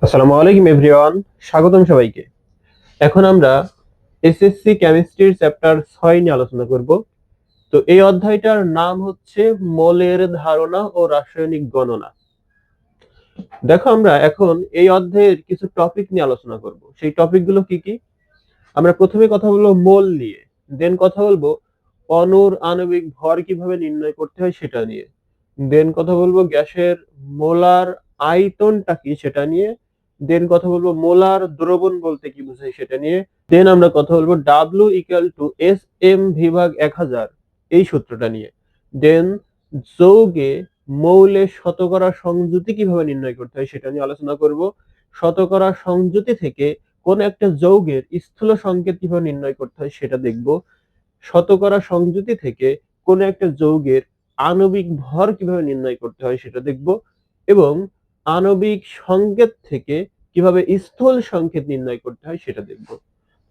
আসসালামু আলাইকুম এভরিওয়ান, স্বাগতম সবাইকে। এখন আমরা এসএসসি কেমিস্ট্রির চ্যাপ্টার 6 নিয়ে আলোচনা করব। তো এই অধ্যায়টার নাম হচ্ছে মোলের ধারণা ও রাসায়নিক গণনা। দেখো, আমরা এখন এই অধ্যায়ের কিছু টপিক নিয়ে আলোচনা করব। সেই টপিকগুলো কি কি? আমরা প্রথমে কথা বলবো মোল নিয়ে, দেন কথা বলবো অণুর আণবিক ভর কিভাবে নির্ণয় করতে হয় সেটা নিয়ে, দেন কথা বলবো গ্যাসের মোলার আয়তনটা কি সেটা নিয়ে, দেন কথা বলবো মোলার দ্রবণ বলতে কি বোঝায় সেটা নিয়ে, দেন আমরা কথা বলবো W equal to S M V ভাগ 1000 এই সূত্রটা নিয়ে, দেন যৌগে মৌলের শতকরা সংযুতি কিভাবে নির্ণয় করতে হয় সেটা নিয়ে আলোচনা করব। শতকরা সংযুতি থেকে কোন একটা যৌগের স্থূল সংকেত কিভাবে নির্ণয় করতে হয় সেটা দেখব। শতকরা সংযুতি থেকে কোন একটা যৌগের আণবিক ভর কিভাবে নির্ণয় করতে হয় সেটা দেখব, এবং আণবিক সংকেত থেকে কিভাবে স্থূল সংকেত নির্ণয় করতে হয় সেটা দেখব।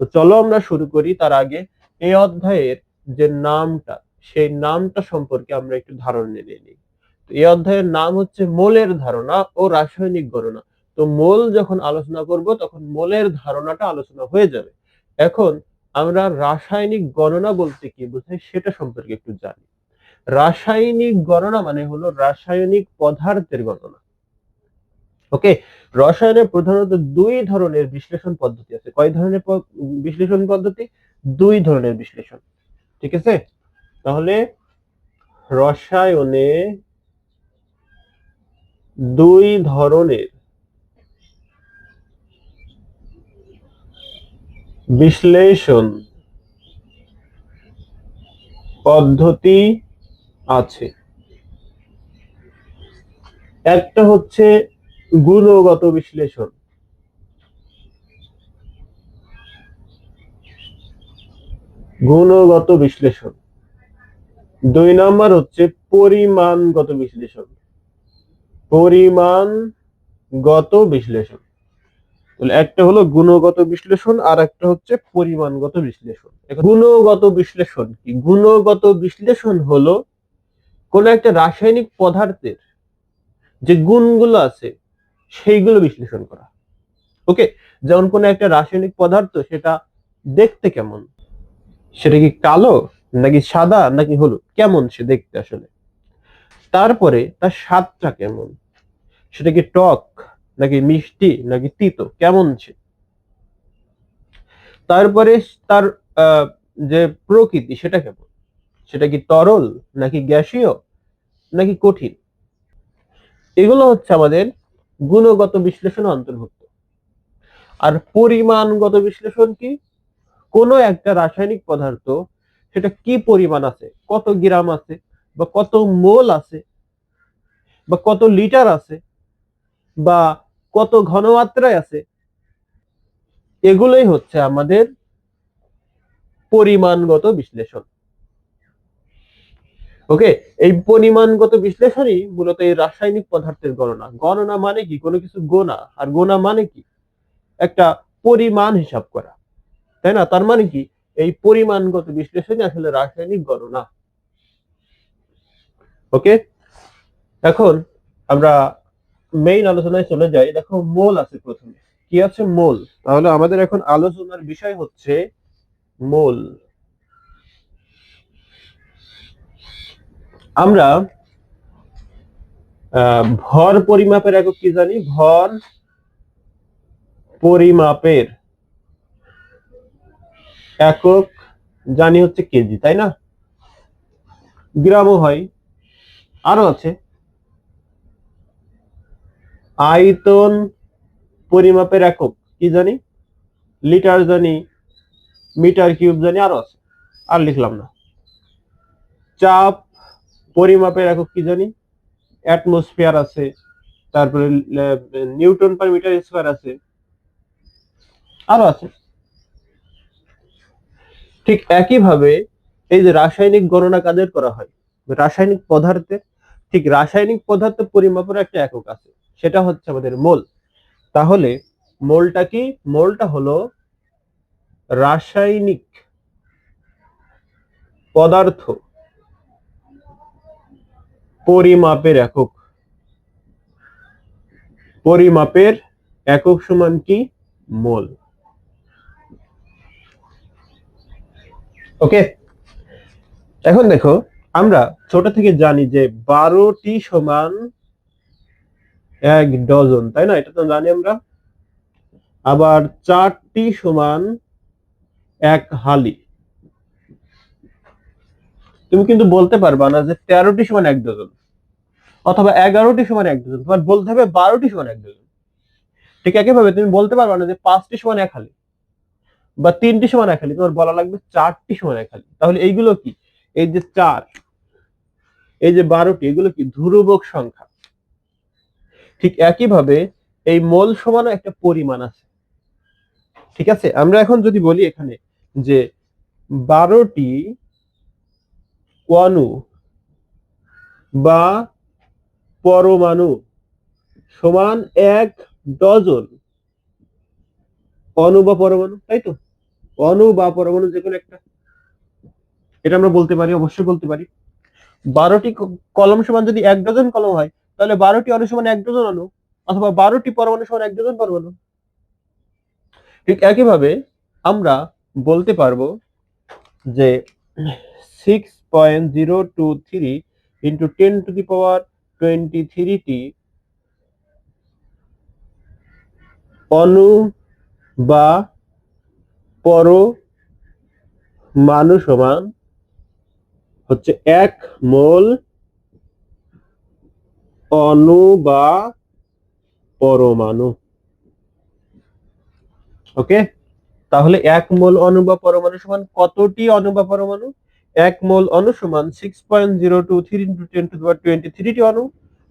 তো চলো আমরা শুরু করি। তার আগে এই অধ্যায়ের যে নামটা, সেই নামটা সম্পর্কে আমরা একটু ধারণা নিয়ে নিই। তো এই অধ্যায়ের নাম হচ্ছে মোলের ধারণা ও রাসায়নিক গণনা। তো মোল যখন আলোচনা করব তখন মোলের ধারণাটা আলোচনা হয়ে যাবে। এখন আমরা রাসায়নিক গণনা বলতে কি বোঝায় সেটা সম্পর্কে একটু জানি। রাসায়নিক গণনা মানে হলো রাসায়নিক পদার্থের গণনা। ওকে, রসায়নে প্রধানত দুই ধরনের বিশ্লেষণ পদ্ধতি আছে। কয় ধরনের বিশ্লেষণ পদ্ধতি? দুই ধরনের বিশ্লেষণ। ঠিক আছে, তাহলে রসায়নে দুই ধরনের বিশ্লেষণ পদ্ধতি আছে। একটা হচ্ছে গুণগত বিশ্লেষণ, গুণগত বিশ্লেষণ। দুই নাম্বার হচ্ছে পরিমাণগত বিশ্লেষণ, পরিমাণগত বিশ্লেষণ। তাহলে একটা হলো গুণগত বিশ্লেষণ আর একটা হচ্ছে পরিমাণগত বিশ্লেষণ। এখন গুণগত বিশ্লেষণ কি? গুণগত বিশ্লেষণ হলো কোন একটা রাসায়নিক পদার্থের যে গুণগুলো আছে সেইগুলো বিশ্লেষণ করা। ওকে, যেমন কোন একটা রাসায়নিক পদার্থ, সেটা দেখতে কেমন, সেটা কি কালো নাকি সাদা নাকি হলুদ, কেমন সে দেখতে আসলে। তারপরে তার স্বাদটা কেমন, সেটা কি টক নাকি মিষ্টি নাকি তিতো, কেমন সে। তারপরে তার আহ, যে প্রকৃতি সেটা কেমন, সেটা কি তরল নাকি গ্যাসীয় নাকি কঠিন। এগুলো হচ্ছে আমাদের গুণগত বিশ্লেষণ অন্তর্ভুক্ত। আর পরিমাণগত বিশ্লেষণ কি? কোনো একটা রাসায়নিক পদার্থ, সেটা কি পরিমাণ আছে, কত গ্রাম আছে, বা কত মোল আছে, বা কত লিটার আছে, বা কত ঘনমাত্রায় আছে, এগুলোই হচ্ছে আমাদের পরিমাণগত বিশ্লেষণ। ওকে, এই পরিমাণগত বিশ্লেষণই মূলত এই রাসায়নিক পদার্থের গণনা। গণনা মানে কি? কোনো কিছু গোনা, আর গোনা মানে কি? একটা পরিমাণ হিসাব করা, তাই না? তার মানে কি, এই পরিমাণগত বিশ্লেষণই আসলে রাসায়নিক গণনা। ওকে, এখন আমরা মেইন আলোচনায় চলে যাই। দেখো, মোল আছে প্রথমে। কি আছে? মোল। তাহলে আমাদের এখন আলোচনার বিষয় হচ্ছে মোল। আমরা ভর পরিমাপের একক কি জানি? ভর পরিমাপের একক জানি হচ্ছে কেজি, তাই না? গ্রামও হয়, আরো আছে। আয়তন পরিমাপের একক কি জানি? লিটার জানি, মিটার কিউব জানি, আরো আছে, আর লিখলাম না। চাপ পরিমাপের একক কি জানি? অ্যাটমসফিয়ার আছে, তারপরে নিউটন পার মিটার স্কয়ার আছে, আরো আছে। ঠিক একইভাবে এই যে রাসায়নিক গণনা কাদের করা হয়? রাসায়নিক পদার্থের। ঠিক রাসায়নিক পদার্থ পরিমাপের একটা একক আছে, সেটা হচ্ছে আমাদের মোল। তাহলে মোলটা কি? মোলটা হলো রাসায়নিক পদার্থ পরিমাপের একক, পরিমাপের একক সমান কি? মোল। ওকে, এখন দেখো আমরা ছোট থেকে জানি যে 12টি সমান 1 ডজন, তাই না? এটা তো জানি আমরা। আবার 4টি সমান 1 হালি। তুমি কিন্তু বলতে পারবা না যে 13টি সমান 1 ডজন অথবা 11টি সমান 1 ডজন, তোমার বলতে হবে 12টি সমান 1 ডজন। ঠিক একইভাবে তুমি বলতে পারবা না যে 5টি সমান 1 হালি বা 3টি সমান 1 হালি, তোমার বলা লাগবে 4টি সমান 1 হালি। তাহলে এইগুলো কি? এই যে 4, এই যে 12টি, এগুলো কি ধ্রুবক সংখ্যা। ঠিক একইভাবে এই মোল সমানও একটা পরিমাণ আছে। ঠিক আছে, আমরা এখন যদি বলি এখানে যে 12টি অণু বা পরমাণু সমান 1 ডজন অণু বা পরমাণু, তাই তো? অণু বা পরমাণু যে কোনো একটা, এটা আমরা বলতে পারি, অবশ্যই বলতে পারি। 12টি কলম সমান যদি 1 ডজন কলম হয়, তাহলে 12টি অণু সমান 1 ডজন অণু, অথবা 12টি পরমাণু সমান 1 ডজন পরমাণু। ঠিক একইভাবে আমরা বলতে পারবো যে 6.023 ইন্টু 10⁻23টি অণু বা পরমাণু সমান হচ্ছে 1 মোল অণু বা পরমাণু। ওকে, তাহলে 1 মোল অণু বা পরমাণু সমান কতটি অণু বা পরমাণু? 1 মোল অণু সমান 6.023 ইন্টু 10⁻23টি অণু।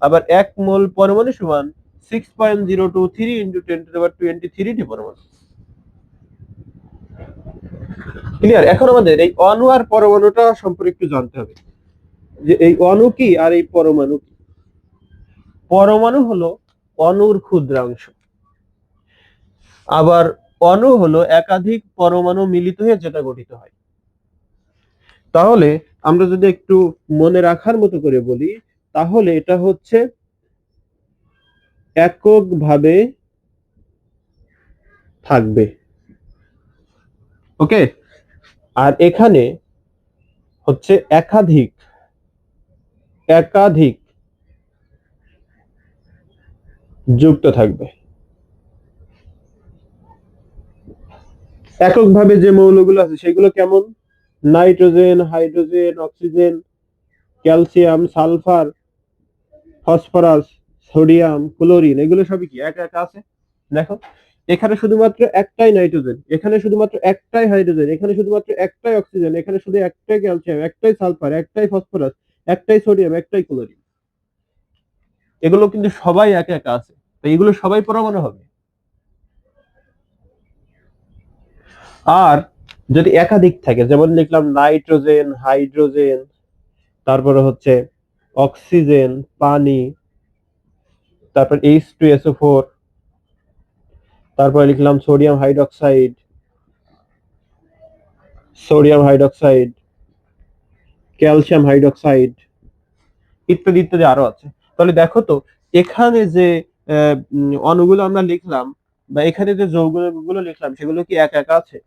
আবার 1 মোল পরমাণু সমান 6.023 ইন্টু 10⁻23টি পরমাণু। ক্লিয়ার? এখন আমাদের এই অণু আর পরমাণুটা সম্পর্কে একটু জানতে হবে যে এই অণু কি আর এই পরমাণু কি। পরমাণু হলো অণুর ক্ষুদ্রাংশ, আবার অণু হলো একাধিক পরমাণু মিলিত হয়ে যেটা গঠিত হয়। তাহলে আমরা যদি একটু মনে রাখার মতো করে বলি, তাহলে এটা হচ্ছে এককভাবে থাকবে। ওকে, আর এখানে হচ্ছে একাধিক একাধিক যুক্ত থাকবে। এককভাবে যে মৌলগুলো আছে সেগুলো কেমন? Nitrogen, hydrogen, oxygen, calcium, sulphur, phosphorus, sodium, chlorine, এগুলো সবই কি একা একা আছে। দেখো, এখানে শুধুমাত্র একটাই নাইট্রোজেন, এখানে শুধুমাত্র একটাই হাইড্রোজেন, এখানে শুধুমাত্র একটাই অক্সিজেন, এখানে শুধু একটাই ক্যালসিয়াম, একটাই সালফার, একটাই ফসফরাস, একটাই সোডিয়াম, একটাই ক্লোরিন। এগুলো কিন্তু সবাই একা একা আছে, তো এগুলো সবাই পরমাণু হবে। আর যদি একাধিক থাকে, যেমন লিখলাম নাইট্রোজেন, হাইড্রোজেন, তারপরে হচ্ছে অক্সিজেন, পানি, তারপর H2SO4, তারপরে লিখলাম সোডিয়াম হাইড্রক্সাইড, ক্যালসিয়াম হাইড্রক্সাইড, ইত্যাদি ইত্যাদি আরো আছে। তাহলে দেখো তো, এখানে যে অণুগুলো আমরা লিখলাম বা এখানে যে যৌগগুলো লিখলাম সেগুলো কি একা একা আছে?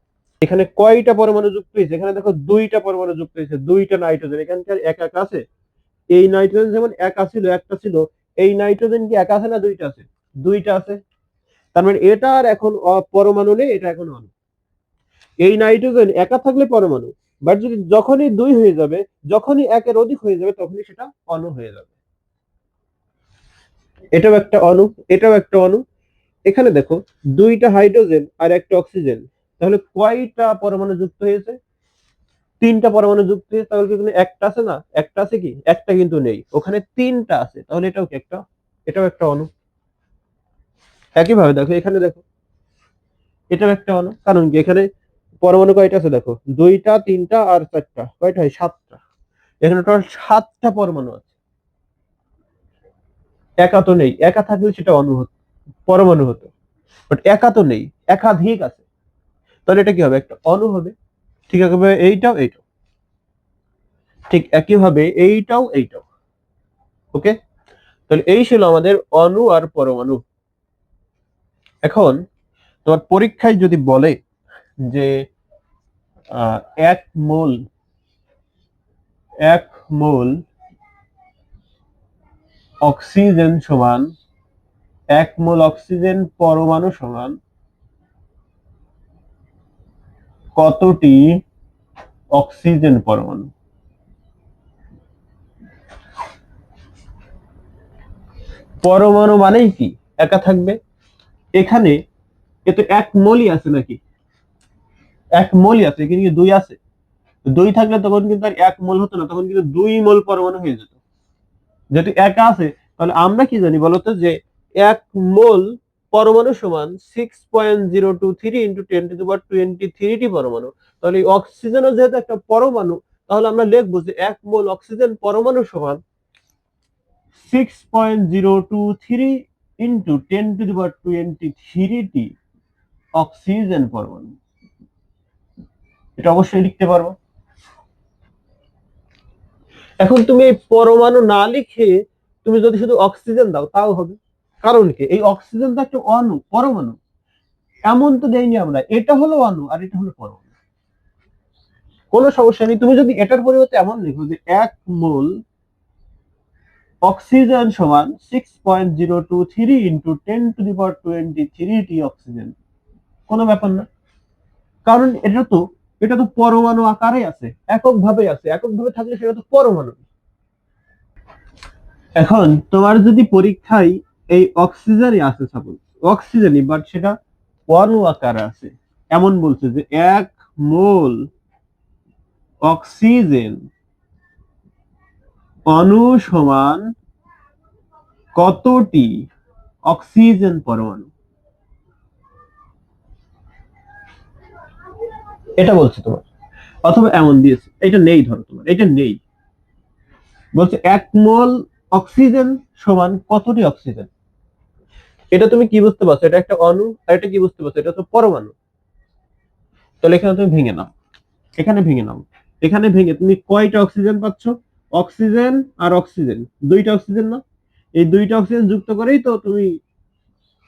এখানে কয়টা পরমাণু যুক্ত হয়েছে? এখানে দেখো 2টা পরমাণু যুক্ত হয়েছে, 2টা নাইট্রোজেন। এখানকার একা একা আছে? এই নাইট্রোজেন যেমন একা ছিল, একটা ছিল, এই নাইট্রোজেন কি একা আছে না 2টা আছে? 2টা আছে। তার মানে এটা আর এখন পরমাণু নেই, এটা এখন অণু। এই নাইট্রোজেন একা থাকলে পরমাণু, বাট যদি যখনই 2 হয়ে যাবে, যখনই 1-এর অধিক হয়ে যাবে, তখনই সেটা অণু হয়ে যাবে। এটাও একটা অণু, এটাও একটা অণু। এখানে দেখো 2টা হাইড্রোজেন আর একটা অক্সিজেন, তাহলে কয়টা পরমাণু যুক্ত হয়েছে? 3টা পরমাণু যুক্ত হয়েছে। তাহলে কি একটা আছে না? একটা আছে কি? একটা কিন্তু নেই, ওখানে 3টা আছে, তাহলে এটাও কি একটা, এটাও একটা অণু। একইভাবে দেখো, এখানে দেখো, এটাও একটা অণু। কারণ কি, এখানে পরমাণু কয়টা আছে দেখো, 2টা, 3টা আর 4টা, কয়টা হয়? 7টা। এখানে টোটাল 7টা পরমাণু আছে। একা তো নেই, একা থাকলে সেটা অণু হতো, পরমাণু হতো, বাট একা তো নেই, একাধিক আছে, তাহলে এটা কি হবে? একটা অণু হবে। ঠিক একইভাবে এইটাও এইটাও, ঠিক একইভাবে এইটাও এইটাও। ওকে, তাহলে এই ছিল আমাদের অণু আর পরমাণু। এখন তোমার পরীক্ষায় যদি বলে যে আহ, এক মোল এক মোল অক্সিজেন সমান, এক মোল অক্সিজেন পরমাণু সমান কতটি অক্সিজেন পরমাণু। পরমাণু মানেই কি একা থাকবে, এখানে এ তো এক মোলই আছে নাকি, এক মোলই আছে, এখানে কি দুই আছে? দুই থাকলে তখন কিন্তু আর এক মোল হতো না, তখন কিন্তু দুই মোল পরমাণু হয়ে যেত। যেহেতু একা আছে, তাহলে আমরা কি জানি বলতো যে এক মোল পরমাণু সমান 6.023 ইন্টু 10⁻23 পরমাণু। তাহলে এই অক্সিজেনও যেহেতু একটা পরমাণু, তাহলে আমরা লিখবো যে এক মোল অক্সিজেন পরমাণু সমান 6.023 ইন্টু 10⁻23 অক্সিজেন পরমাণু। এটা অবশ্যই লিখতে পারবো। এখন তুমি এই পরমাণু না লিখে তুমি যদি শুধু অক্সিজেন দাও তাও হবে। কারণ কি, এই অক্সিজেন তো একটা অণু, পরমাণু। এমন তো দেয়নি আমরা, এটা হলো অণু আর এটা হলো পরমাণু, কোনো সমস্যা নেই। তুমি যদি এটার পরিবর্তে এমন লিখো যে এক মোল অক্সিজেন সমান 6.023 ইন্টু 10⁻23 অক্সিজেন, কোনো ব্যাপার না। কারণ এটা তো পরমাণু আকারে আছে, একক ভাবে আছে, একক ভাবে থাকলে সেটা তো পরমাণু। এখন তোমার যদি পরীক্ষায় এই অক্সিজেনই আছে, সাপোজ অক্সিজেনই, বাট সেটা অণু আকারে আছে, এমন বলছে যে এক মোল অক্সিজেন অণু সমান কতটি অক্সিজেন পরমাণু, এটা বলছে তোমার। অথবা এমন দিয়েছে, এটা নেই, ধরো তোমার এটা নেই, বলছে এক মোল অক্সিজেন সমান কতটি অক্সিজেন। এটা তুমি কি বুঝতে পারছো, এটা একটা অণু, আর এটা কি বুঝতে পারছো, এটা তো পরমাণু। তাহলে এখানে তুমি ভেঙে নাও, এখানে ভেঙে নাও, এখানে ভেঙে তুমি কয়টা অক্সিজেন পাচ্ছ? অক্সিজেন আর অক্সিজেন, দুইটা অক্সিজেন না? এই দুইটা অক্সিজেন যুক্ত করেই তো তুমি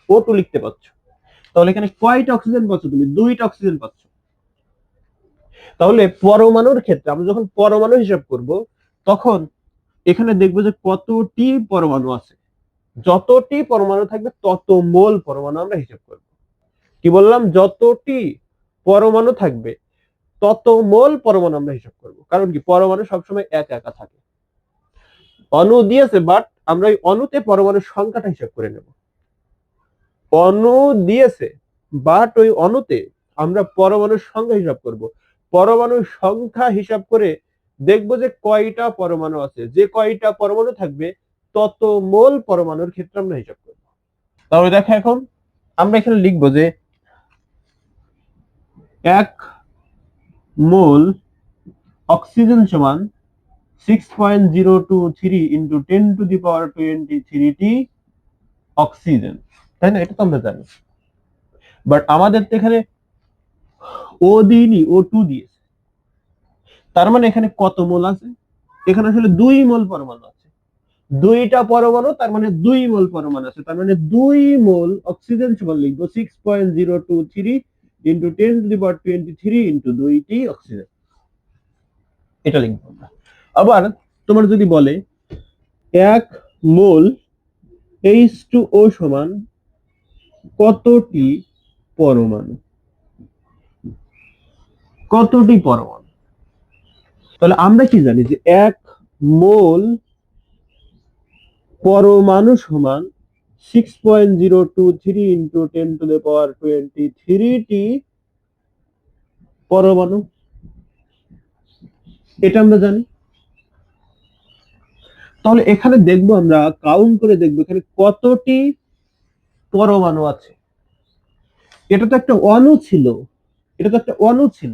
O2 লিখতে পাচ্ছ। তাহলে এখানে কয়টা অক্সিজেন পাচ্ছ? তুমি দুইটা অক্সিজেন পাচ্ছ। তাহলে পরমাণুর ক্ষেত্রে আমরা যখন পরমাণু হিসাব করব, তখন এখানে দেখবো যে কতটি পরমাণু আছে। যতটি পরমাণু থাকবে তত মোল পরমাণু আমরা হিসাব করব। কি বললাম? যতটি পরমাণু থাকবে তত মোল পরমাণু আমরা হিসাব করব। কারণ কি, পরমাণু সবসময় একা একা থাকে। অণু দিয়েছে, বাট আমরা ওই অণুতে পরমাণুর সংখ্যাটা হিসাব করে নেব। অণু দিয়েছে, বাট ওই অণুতে আমরা পরমাণুর সংখ্যা হিসাব করব। পরমাণুর সংখ্যা হিসাব করে দেখব যে কয়টা পরমাণু আছে, যে কয়টা পরমাণু থাকবে তত মোল পরমাণুর ক্ষেত্রে আমরা হিসাব করব। তাহলে দেখো, এখন আমরা এখানে লিখবো যে এক মোল অক্সিজেন সমান 6.023 ইন্টু 10⁻23 অক্সিজেন, তাই না? এটা তো আমরা জানি। বাট আমাদের তো এখানে ও দিইনি, O2 দিয়েছে। তার মানে এখানে কত মোল আছে? এখানে আসলে 2 মোল পরমাণু আছে। দুইটা পরমাণু, তার মানে 2 মোল পরমাণু আছে। তার মানে 2 মোল অক্সিজেন সমান লিখবো 6.023 ইন্টু 10⁻23 ইন্টু দুইটি অক্সিজেন, এটা লিখবো আমরা। আবার তোমার যদি বলে এক মোল H2O সমান কতটি পরমাণু, কতটি পরমাণু, তাহলে আমরা কি জানি যে এক মোল পরমাণু সমান 6.023 ইন্টু 10⁻23 পরমাণু, এটা আমরা জানি। তাহলে এখানে দেখবো, আমরা কাউন্ট করে দেখবো এখানে কতটি পরমাণু আছে। এটা তো একটা অণু ছিল, এটা তো একটা অণু ছিল।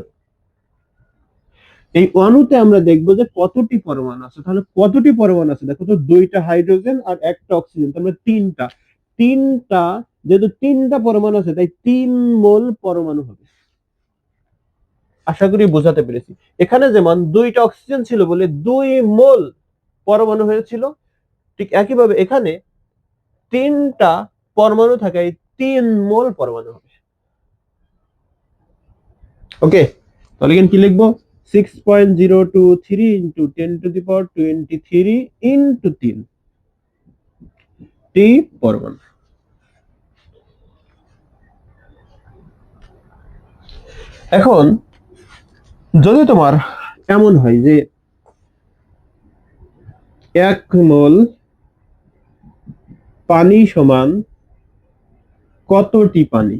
এই অণুতে আমরা দেখবো যে কতটি পরমাণু আছে। তাহলে কতটি পরমাণু আছে দেখো তো, দুইটা হাইড্রোজেন আর একটা অক্সিজেন, তার মানে তিনটা। তিনটা, যেহেতু তিনটা পরমাণু আছে তাই 3 মোল পরমাণু হবে। আশা করি বোঝাতে পেরেছি। এখানে যেমন দুইটা অক্সিজেন ছিল বলে 2 মোল পরমাণু হয়েছিল, ঠিক একইভাবে এখানে তিনটা পরমাণু থাকায় 3 মোল পরমাণু হবে। ওকে, তাহলে এখানে কি লিখবো? 6.023 ইন্টু 10⁻23 ইন্টু 3 টি পরমাণু। এখন যদি তোমার এমন হয় যে 1 মোল পানি সমান কতটি পানি,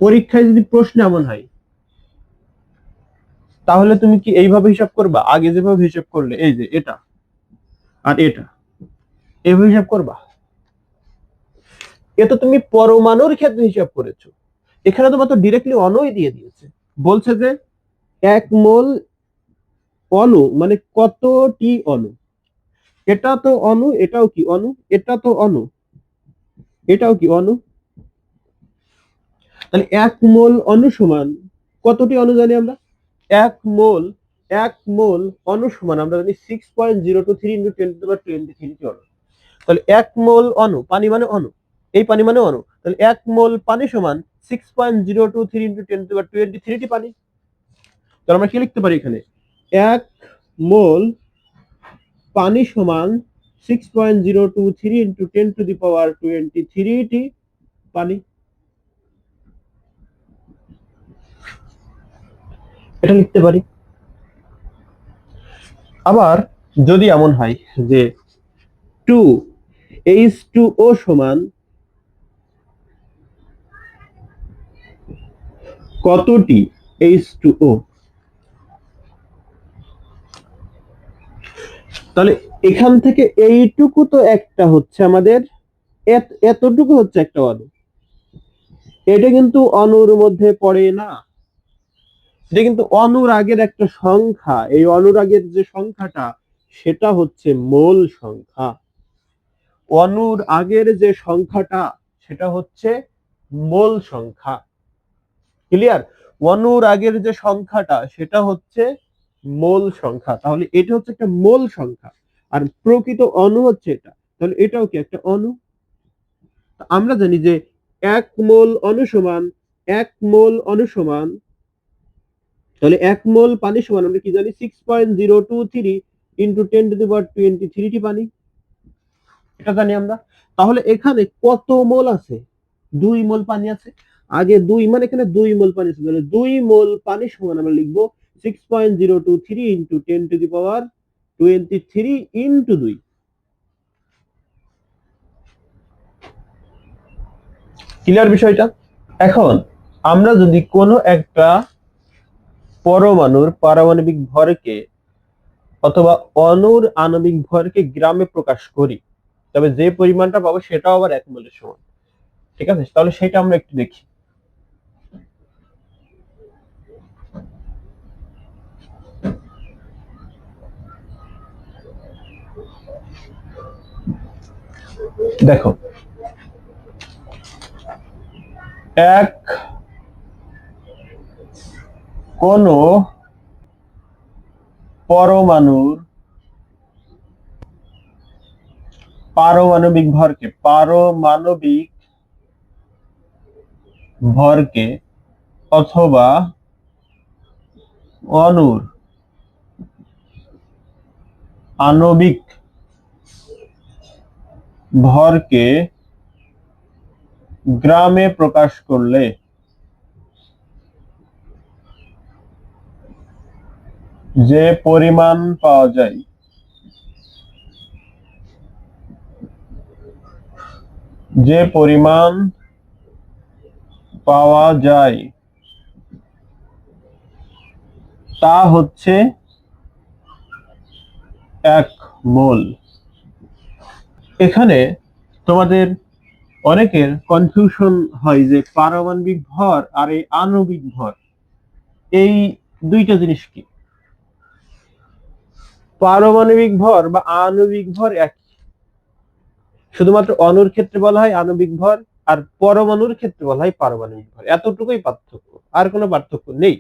পরীক্ষায় যদি প্রশ্ন এমন হয়, তাহলে তুমি কি এইভাবে হিসাব করবা? আগে যেভাবে হিসাব করলে, এই যে এটা আর এটা, এইভাবে হিসাব করবা? এ তো তুমি পরমাণুর ক্ষেত্রে হিসাব করেছো। এখানে তোমার তো ডিরেক্টলি অণুই দিয়ে দিয়েছে, বলছে যে 1 মোল অণু মানে কতটি অণু। এটা তো অণু, এটাও কি অণু, এটা তো অণু, এটাও কি অণু। তাহলে 1 মোল অণু সমান কতটি অণু জানি আমরা? 1 মোল 1 মোল অণু সমান আমরা জানি 6.023 ইন্টু 10⁻23 অণু। তাহলে 1 মোল অণু, পানি মানে অণু, এই পানি মানে অণু, তাহলে 1 মোল পানি সমান 6.023 ইন্টু 10⁻23 টি পানি। তাহলে আমরা কি লিখতে পারি এখানে? 1 মোল পানি সমান 6.023 ইন্টু 10⁻23 টি পানি। এটা লিখতে পারি। আবার যদি এমন হয় যে 2H2O সমান কতটি H2O, তাহলে এখান থেকে এইটুকু তো একটা হচ্ছে আমাদের, এতটুকু হচ্ছে একটা অণু। এটা কিন্তু অণুর মধ্যে পড়ে না, এটা কিন্তু অণুর আগের একটা সংখ্যা। এই অণুর আগের যে সংখ্যাটা সেটা হচ্ছে মোল সংখ্যা। অণুর আগের যে সংখ্যাটা সেটা হচ্ছে মোল সংখ্যা। ক্লিয়ার? অণুর আগের যে সংখ্যাটা সেটা হচ্ছে মোল সংখ্যা। তাহলে এটা হচ্ছে একটা মোল সংখ্যা, আর প্রকৃত অণু হচ্ছে এটা। তাহলে এটাও কি একটা অণু? আমরা জানি যে 1 মোল অণু সমান 1 মোল অণু সমান, তাহলে 1 মোল পানি সমান আমরা কি জানি? 6.023 ইন্টু 10⁻23 টি পানি। এটা জানি আমরা। তাহলে এখানে কত মোল আছে? 2 মোল পানি আছে। আগে 2 মানে এখানে 2 মোল পানি আছে, তাহলে 2 মোল পানি সমান আমরা লিখবো 6.023 ইন্টু 10⁻23 ইন্টু 2। ক্লিয়ার বিষয়টা? এখন আমরা যদি কোনো একটা পরমাণুর পারমাণবিক ভরকে অথবা অণুর আণবিক ভরকে গ্রামে প্রকাশ করি, তবে যে পরিমাণটা পাবো সেটাও আবার 1 মোলের সমান। ঠিক আছে, তাহলে সেটা আমরা একটু দেখি। দেখো, এক কোন পরমাণুর পারমাণবিক ভরকে অথবা অণুর আণবিক ভরকে গ্রামে প্রকাশ করলে যে পরিমাণ পাওয়া যায় তা হচ্ছে 1 মোল। এখানে তোমাদের অনেকের কনফিউশন হয় যে পারমাণবিক ভর আর এই আণবিক ভর, এই দুইটা জিনিস কি? পারমাণবিক ভর বা আণবিক ভর একই, শুধুমাত্র অণুর ক্ষেত্রে বলা হয় আণবিক ভর, আর পরমাণুর ক্ষেত্রে বলা হয় পারমাণবিক ভর। এতটুকুই পার্থক্য, আর কোনো পার্থক্য নেই।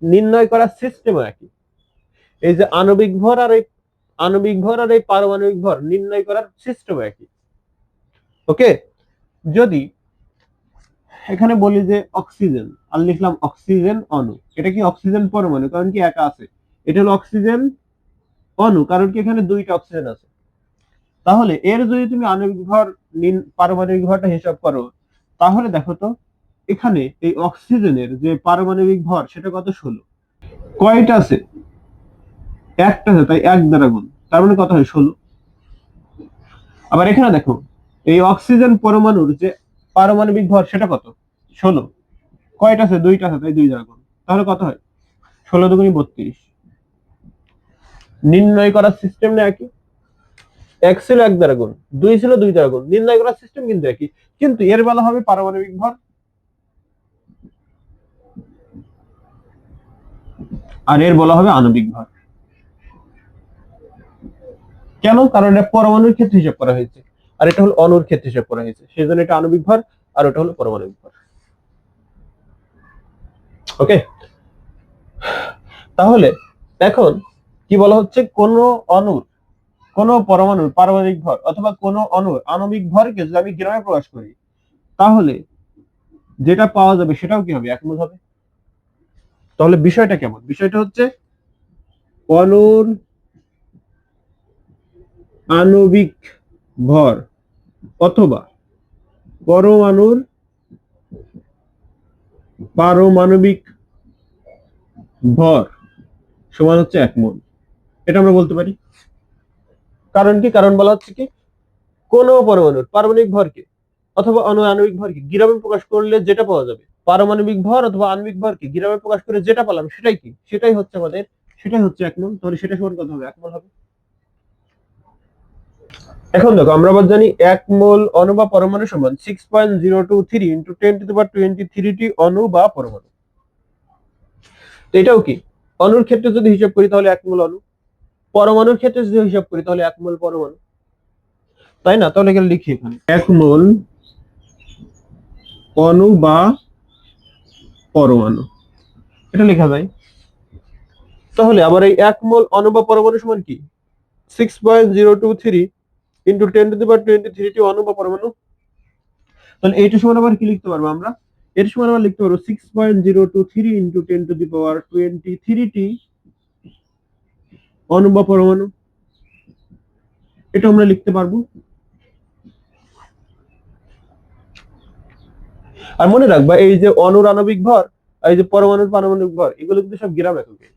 নির্ণয় করার সিস্টেমও একই। এই যে আণবিক ভর আর এই পারমাণবিক ভর নির্ণয় করার সিস্টেমও একই। ওকে, যদি এখানে বলি যে অক্সিজেন, আর লিখলাম অক্সিজেন অণু। এটা কি অক্সিজেন পরমাণু, কারণ কি একা আছে। এটা হলো অক্সিজেন অণু, কারণ কি এখানে দুইটা অক্সিজেন আছে। তাহলে এর যদি তুমি আণবিক ভর, পারমাণবিক ভরটা হিসাব করো, তাহলে দেখো তো এখানে এই অক্সিজেনের যে পারমাণবিক ভর সেটা কত, 16। কয়টা আছে, একটা আছে, তাই এক দ্বারা গুণ, তার মানে কত হয়, 16। আবার এখানে দেখো এই অক্সিজেন পরমাণুর যে পারমাণবিক ভর সেটা কত, 16। কয়টা আছে, দুইটা আছে, তাই দুই দ্বারা গুণ, তাহলে কত হয়, 16 × 32। নির্ণয় করার সিস্টেম না একই, এক ছিল এক দ্বারা গুণ, দুই ছিল দুই দ্বারা গুণ, নির্ণয় করার সিস্টেম কিন্তু একই, কিন্তু এর বেলা হবে পারমাণবিক ভর আর এর বলা হবে আণবিক ভর। কেন, কারণ এটা পরমাণুর ক্ষেত্রে হিসাব করা হয়েছে, আর এটা হলো অণুর ক্ষেত্রে হিসাব করা হয়েছে, সেই জন্য এটা আণবিক ভর আর ওটা হলো পারমাণবিক ভর। ওকে, তাহলে এখন কি বলা হচ্ছে, কোন অণুর, কোন পরমাণুর পারমাণবিক ভর অথবা কোন অণুর আণবিক ভরকে যদি আমি গ্রামে প্রকাশ করি, তাহলে যেটা পাওয়া যাবে সেটাও কি হবে, একমূল হবে। তাহলে বিষয়টা কেমন, বিষয়টা হচ্ছে অণুর আণবিক ভর অথবা পরমাণুর পারমাণবিক ভর সমান হচ্ছে 1 মোল। এটা আমরা বলতে পারি। কারণ কি, কারণ বলা হচ্ছে কি, কোন পরমাণুর পারমাণবিক ভরকে অথবা আণবিক ভরকে গ্রামে প্রকাশ করলে যেটা পাওয়া যাবে, পারমাণবিক ভর অথবা আণবিক ভরকে গ্রামে প্রকাশ করে যেটা পেলাম সেটাই কি, সেটাই হচ্ছে আমাদের, সেটাই হচ্ছে 1 মোল। তাহলে সেটা সমান কত হবে, 1 মোল হবে। এখন দেখো আমরা আবার জানি 1 মোল অণু বা পরমাণু সমান 6.023 ইন্টু 10⁻23 অণু বা পরমাণু। তো এটাও কি, অণুর ক্ষেত্রে যদি হিসাব করি তাহলে 1 মোল অণু, পরমাণুর ক্ষেত্রে যদি হিসাব করি তাহলে 1 মোল পরমাণু, তাই না। তাহলে এখানে লিখি, এখানে 1 মোল অণু বা পরমাণু, এটা লেখা যায়। তাহলে আবার এই 1 মোল অণু বা পরমাণু সমান কি, 6.023 ইন্টু 10⁻23 অণু বা পরমাণু। তাহলে এইটা সমান আবার কি লিখতে পারবো আমরা, এর সমান আবার লিখতে পারবো 6.023 ইন্টু 10⁻23 অণু বা পরমাণু, এটা আমরা লিখতে পারবো। আর মনে রাখবা এই যে অণুর আণবিক ভর আর এই যে পরমাণুর পারমাণবিক ভর, এগুলো কিন্তু সব গ্রাম এককে।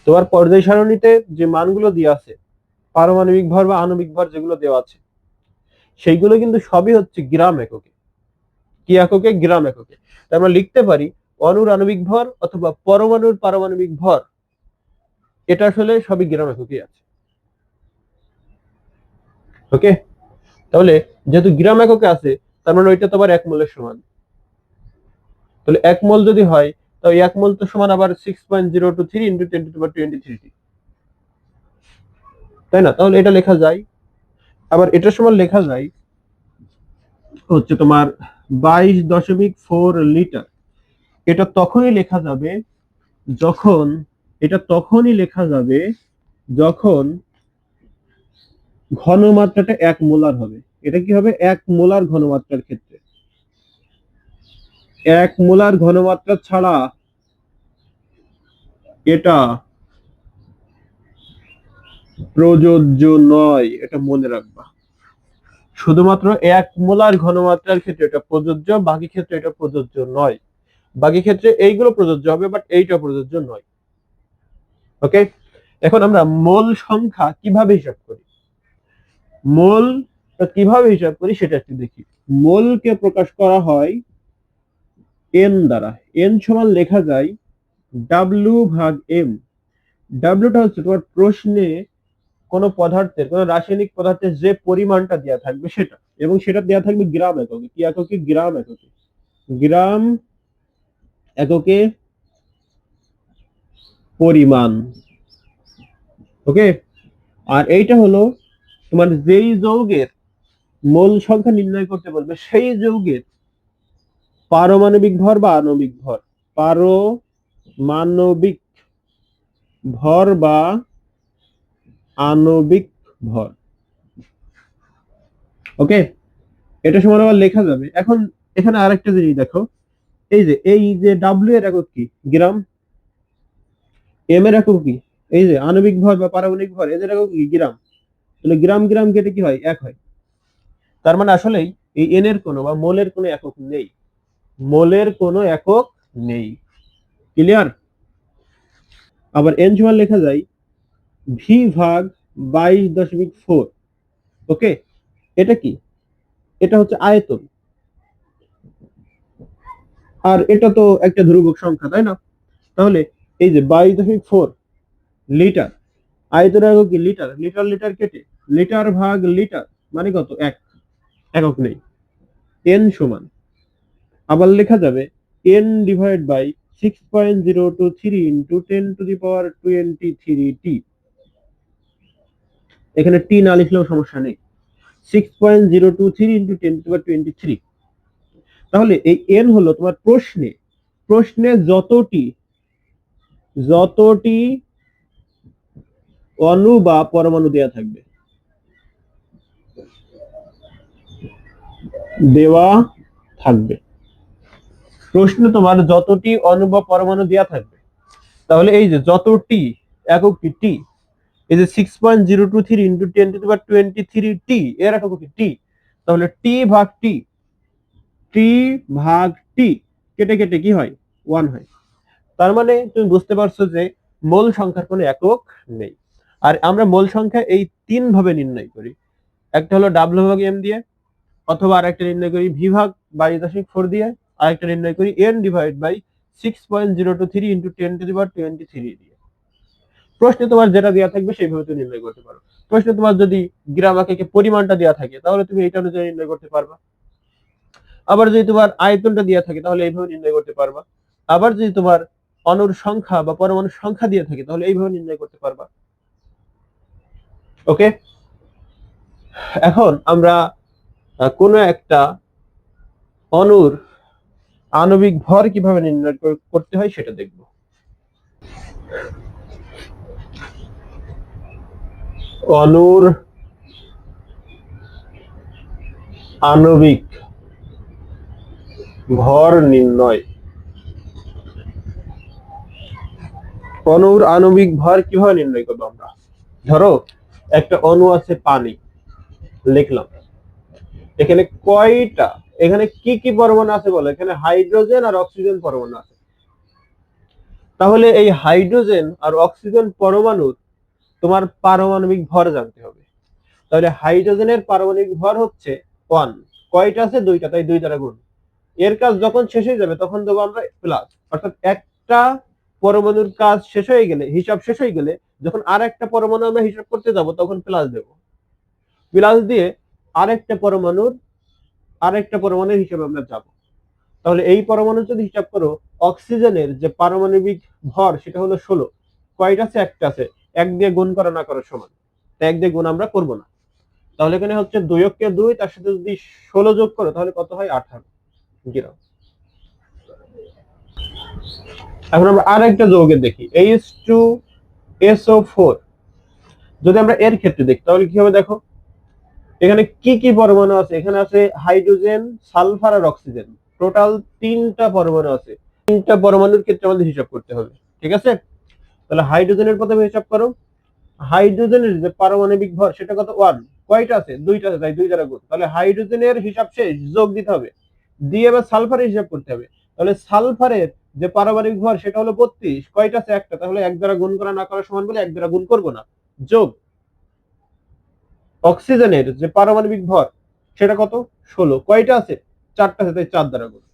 তোমার পর্যায় সারণীতে যে মানগুলো দেওয়া আছে, পারমাণবিক ভর বা আণবিক ভর যেগুলো দেওয়া আছে, সেইগুলো কিন্তু সবই হচ্ছে গ্রাম এককে। কি এককে, গ্রাম এককে। তাই আমরা লিখতে পারি অণুর আণবিক ভর অথবা পরমাণুর পারমাণবিক ভর, এটা আসলে সবই গ্রাম এককে আছে। ওকে, তাহলে যেহেতু গ্রাম এককে আছে, তার মানে ওইটা তো আবার 1 মোলের সমান। তাহলে 1 মোল যদি হয়, তাহলে 1 মোল তো সমান আবার 6.023 ইন্টু 10⁻23, তাই না। তাহলে এটা লেখা যায়। আবার এটার সমান লেখা যায় হচ্ছে তোমার 22.4 লিটার। এটা তখনই লেখা যাবে যখন, এটা তখনই লেখা যাবে যখন ঘনমাত্রাটা 1 মোলার হবে। এটা কি হবে, 1 মোলার ঘনমাত্রার ক্ষেত্রে। 1 মোলার ঘনমাত্রা ছাড়া এটা প্রযোজ্য নয়, এটা মনে রাখবা। শুধুমাত্র 1 মোলার ঘনমাত্রার ক্ষেত্রে এটা প্রযোজ্য, বাকি ক্ষেত্রে এটা প্রযোজ্য নয়। বাকি ক্ষেত্রে এইগুলো প্রযোজ্য হবে, বাট এইটা প্রযোজ্য নয়। ওকে, এখন আমরা মোল সংখ্যা কিভাবে হিসাব করি, মোল কিভাবে হিসাব করি সেটা একটু দেখি। মোলকে প্রকাশ করা হয় এন দ্বারা। এন সমান লেখা যায় W/M। ডাব্লিউটা হচ্ছে তোমার প্রশ্নে কোন পদার্থের, কোন রাসায়নিক পদার্থের যে পরিমাণটা দেওয়া থাকবে সেটা, এবং সেটা দেওয়া থাকবে গ্রাম এককে। কি এককে, গ্রাম এককে। গ্রাম এককে পরিমাণ। ওকে, আর এইটা হলো তোমার যেই যৌগের মোল সংখ্যা নির্ণয় করতে বলবে সেই যৌগের পারমাণবিক ভর বা আণবিক ভর, পারমাণবিক ভর বা আণবিক ভর। ওকে, এটা সমান আবার লেখা যাবে। এখন এখানে আরেকটা জিনিস দেখো, এই যে ডাব্লিউ এর একক কি? গ্রাম। এম এর একক কি? এই যে আণবিক ভর বা পারমাণবিক ভর, এদের একক কি? গ্রাম। তাহলে গ্রাম গ্রাম কেটে কি হয়? এক হয়। তার মানে আসলেই এই এন এর কোনো বা মোলের কোনো একক নেই, মোলের কোনো একক নেই। ক্লিয়ার? আবার এন সমান লেখা যায় ভি ভাগ 22.4। ওকে, এটা কি? এটা হচ্ছে আয়তন, আর এটা তো একটা ধ্রুবক সংখ্যা, তাই না? তাহলে এই যে 22.4 লিটার, আয়তন একক কি? লিটার। লিটার লিটার কেটে লিটার ভাগ লিটার মানে কত? এক। একক নেই। এন সমান আবার লেখা যাবে এন ডিভাইড বাই 6.023 ইন্টু 10⁻23 টি। এখানে টি না লিখলেও সমস্যা নেই। 6.023 ইন্টু 10⁻23। তাহলে এই এন হলো তোমার প্রশ্নে যতটি অণু বা পরমাণু দেয়া থাকবে, দেওয়া থাকবে প্রশ্নে তোমার যতটি অণু বা পরমাণু দেওয়া থাকবে, তাহলে এই যে যতটি এককটি টি, এই যে 6.023 ইন্টু 10⁻23 টি এর একক কি? টি। তাহলে টি ভাগ টি, টি ভাগ টি কেটে কেটে কি হয়? ওয়ান হয়। তার মানে তুমি বুঝতে পারছো যে মোল সংখ্যার কোনো একক নেই। আর আমরা মোল সংখ্যা এই তিন ভাবে নির্ণয় করি। একটা হলো ডাব্লিউ ভাগ এম দিয়ে, অথবা আরেকটা নির্ণয় করি ভি ভাগ 22.4 দিয়ে, আরেকটা নির্ণয় করি এন ডিভাইড বাই 6.023 ইন্টু 10⁻23 দিয়ে। প্রশ্নে তোমার যেটা দেওয়া থাকবে সেইভাবে তুমি নির্ণয় করতে পারো। প্রশ্নে তোমার যদি গ্রাম একে পরিমাণটা দেওয়া থাকে তাহলে তুমি এটা অনুযায়ী নির্ণয় করতে পারবা। আবার যদি তোমার আয়তনটা দেওয়া থাকে তাহলে এইভাবে নির্ণয় করতে পারবা। আবার যদি তোমার অণুর সংখ্যা বা পরমাণুর সংখ্যা দিয়ে থাকে তাহলে এইভাবে নির্ণয় করতে পারবা। ওকে, এখন আমরা কোনো একটা অণুর আণবিক ভর কিভাবে নির্ণয় করতে হয় সেটা দেখব। অণুর আণবিক ভর নির্ণয়। অণুর আণবিক ভর কিভাবে নির্ণয় করবো আমরা? ধরো একটা অণু আছে পানি, লিখলাম। এখানে কয়টা, এখানে কি কি পরমাণু আছে বলো? এখানে হাইড্রোজেন আর অক্সিজেন পরমাণু আছে। তাহলে এই হাইড্রোজেন আর অক্সিজেন পরমাণুর তোমার পারমাণবিক ভর জানতে হবে। তাহলে হাইড্রোজেনের পারমাণবিক ভর হচ্ছে 1। কয়টা আছে? দুইটা, তাই 2 দ্বারা গুণ। এর কাজ যখন শেষ হয়ে যাবে তখন দেবো আমরা প্লাস, অর্থাৎ একটা পরমাণুর কাজ শেষ হয়ে গেলে, হিসাব শেষ হয়ে গেলে, যখন আর একটা পরমাণু আমরা হিসাব করতে যাব তখন প্লাস দেব। প্লাস দিয়ে আরেকটা পরমাণুর হিসাবে আমরা যাব। তাহলে এই পরমাণু যদি হিসাব করো, অক্সিজেনের যে পারমাণবিক ভর সেটা হলো 16। কয়টা আছে? একটা আছে। এক দিয়ে গুণ করা না করার সমান, তাই এক দিয়ে গুণ আমরা করব না। তাহলে এখানে হচ্ছে 2 তার সাথে যদি 16 যোগ করো তাহলে কত হয়? 18 গ্রাম। এখন আমরা আর একটা যৌগের দেখি, H2SO4। যদি আমরা এর ক্ষেত্রে দেখি তাহলে কি হবে দেখো, এখানে কি কি পরমাণু আছে? এখানে আছে হাইড্রোজেন, সালফার আর অক্সিজেন। টোটাল 3টা পরমাণু আছে। 3টা পরমাণুর ক্ষেত্রে আমাদের হিসাব করতে হবে, ঠিক আছে? তাহলে হাইড্রোজেনের প্রথমে হিসাব করো। হাইড্রোজেনের যে পারমাণবিক ভর সেটা কত? 1। কয়টা আছে? 2টা আছে, তাই 2 দ্বারা গুণ। তাহলে হাইড্রোজেনের হিসাব শেষ, যোগ দিতে হবে। দিয়ে এবার সালফারের হিসাব করতে হবে। তাহলে সালফারের যে পারমাণবিক ভর সেটা হলো 32। কয়টা আছে? একটা। তাহলে 1 দ্বারা গুণ করা না করা সমান বলে 1 দ্বারা গুণ করব না। যোগ অক্সিজেনের যে পারমাণবিক ভর সেটা কত? 16। কয়টা আছে? 4টা আছে, তাই 4 দ্বারা গুণ।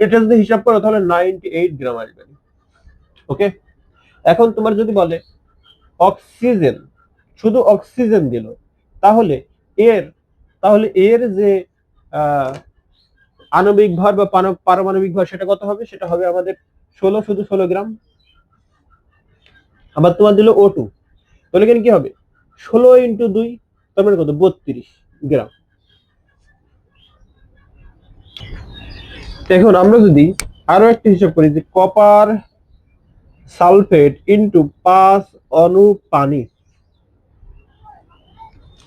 এটা যদি হিসাব করো তাহলে 98 গ্রাম আসবে। ওকে, এখন তোমার যদি বলে অক্সিজেন, শুধু অক্সিজেন দিল, তাহলে এর এর যে আণবিক ভর বা পারমাণবিক ভর সেটা কত হবে? সেটা হবে আমাদের 16, শুধু 16 গ্রাম। আবার তোমার দিল O2, তাহলে এখানে কি হবে? 16 ইন্টু 2, তার মানে কত? 32 গ্রাম। এখন আমরা যদি আরো একটা হিসাব করি যে কপার সালফেট ইন্টু 5 অণু পানি।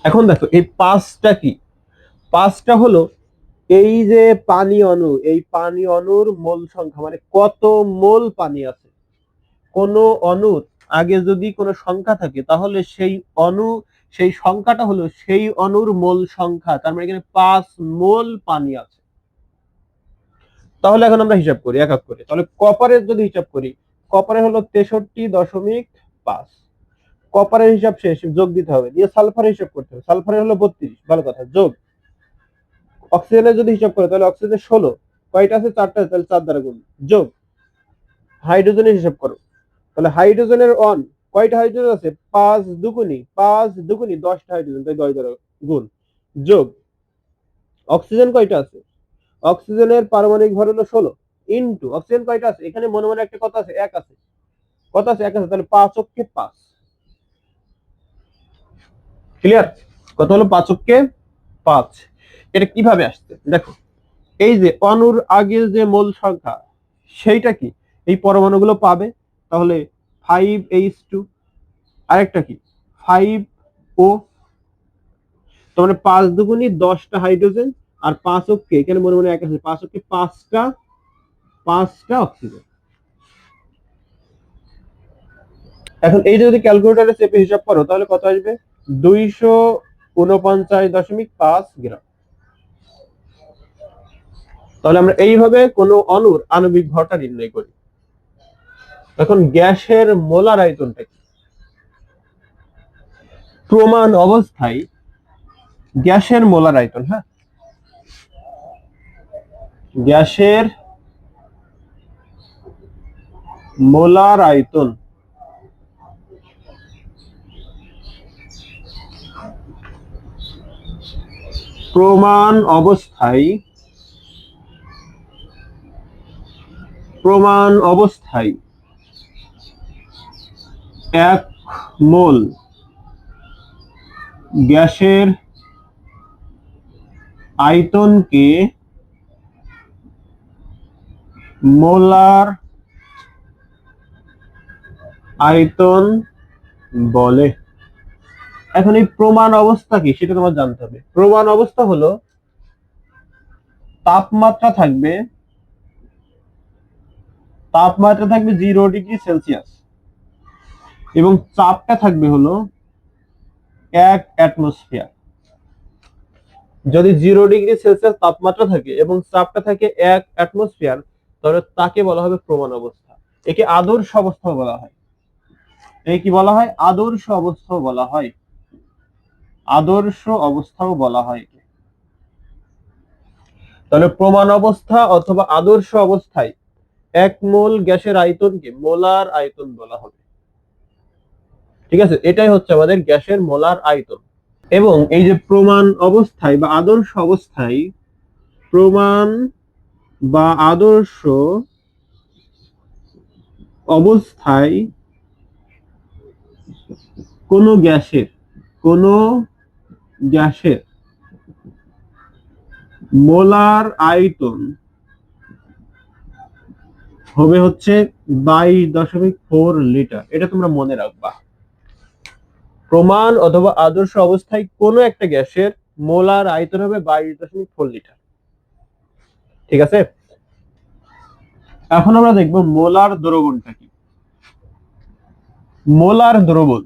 এখন দেখো এই 5টা কি? 5টা হলো এই যে পানি অণু, এই পানি অণুর মোল সংখ্যা মানে কত মোল পানি আছে। কোন অণুর আগে যদি কোনো সংখ্যা থাকে তাহলে সেই অণু, সেই সংখ্যাটা হলো সেই অণুর মোল সংখ্যা। তার মানে এখানে 5 মোল পানি আছে। তাহলে এখন আমরা হিসাব করি এক এক করে। তাহলে কপারের যদি হিসাব করি, কপারে হলো 63.5। কপারের হিসাব শেষ, যোগ দিতে হবে, দিয়ে সালফারের হিসাব করতে হবে। সালফারের হলো 32, ভালো কথা, যোগ। অক্সিজেনের যদি হিসাব করে তাহলে অক্সিজেন 16, কয়টা আছে? 4টা আছে, তাহলে 4 দ্বারা গুণ, যোগ। হাইড্রোজেনের হিসাব করো, তাহলে হাইড্রোজেনের অন কয়টা হাইড্রোজেন আছে? 5 দুগুণী 5 দুগুণী 10টা হাইড্রোজেন, তাই 10 দ্বারা গুণ, যোগ। অক্সিজেন কয়টা আছে? অক্সিজেনের পারমাণবিক ভর হলো 16, ইনটু অক্সিজেন কয়টা আছে? এখানে মনে মনে একটা কথা আছে, এক আছে, কত আছে? এক আছে, তাহলে 5 অক্ষে 5। ক্লিয়ার? কত হলো? 5 অক্ষে 5। এটা কিভাবে আসছে দেখো, এই যে অণুর আগের যে মোল সংখ্যা সেইটা কি এই পরমাণুগুলো পাবে, তাহলে 5H2, আরেকটা কি 5O, তার মানে 5 দুগুণী 10টা হাইড্রোজেন, আর 5 অক্ষে এখানে মনে মনে এক আছে, 5 অক্ষে 5টা অক্সিজেন। এখন এই যদি ক্যালকুলেটরে চেপে হিসাব করো তাহলে কত আসবে? 249.5 গ্রাম। তাহলে আমরা এইভাবে কোন অণুর আণবিক ভরটা নির্ণয় করি। এখন গ্যাসের মোলার আয়তনটা কি? প্রমাণ অবস্থায় গ্যাসের মোলার আয়তন, হ্যাঁ, গ্যাসের মোলার আয়তন প্রমাণ অবস্থায়, প্রমাণ অবস্থায় 1 মোল গ্যাসের আয়তনকে মোলার আয়তন বলে। এখন এই প্রমাণ অবস্থা কি সেটা তোমার জানতে হবে। প্রমাণ অবস্থা হলো তাপমাত্রা থাকবে, তাপমাত্রা থাকবে 0°C এবং চাপটা থাকবে হলো 1 অ্যাটমসফিয়ার। যদি 0°C তাপমাত্রা থাকে এবং চাপটা থাকে 1 অ্যাটমসফিয়ার, তাহলে তাকে বলা হবে প্রমাণ অবস্থা। একে আদর্শ অবস্থা বলা হয়। এই কি বলা হয়? আদর্শ অবস্থা বলা হয়, আদর্শ অবস্থাও বলা হয়। তাহলে প্রমাণ অবস্থা অথবা আদর্শ অবস্থায় 1 মোল গ্যাসের আয়তনকে মোলার আয়তন বলা হবে। ঠিক আছে, এটাই হচ্ছে আমাদের গ্যাসের মোলার আয়তন। এবং এই যে প্রমাণ অবস্থায় বা আদর্শ অবস্থায়, প্রমাণ বা আদর্শ অবস্থায় কোন গ্যাসের, কোন গ্যাসের মোলার আয়তন হবে হচ্ছে 22.4 লিটার। এটা তোমরা মনে রাখবা। প্রমাণ অথবা আদর্শ অবস্থায় কোন একটা গ্যাসের মোলার আয়তন হবে 22.4 লিটার। ঠিক আছে, এখন আমরা দেখব মোলার দ্রবণটা কি। মোলার দ্রবণ,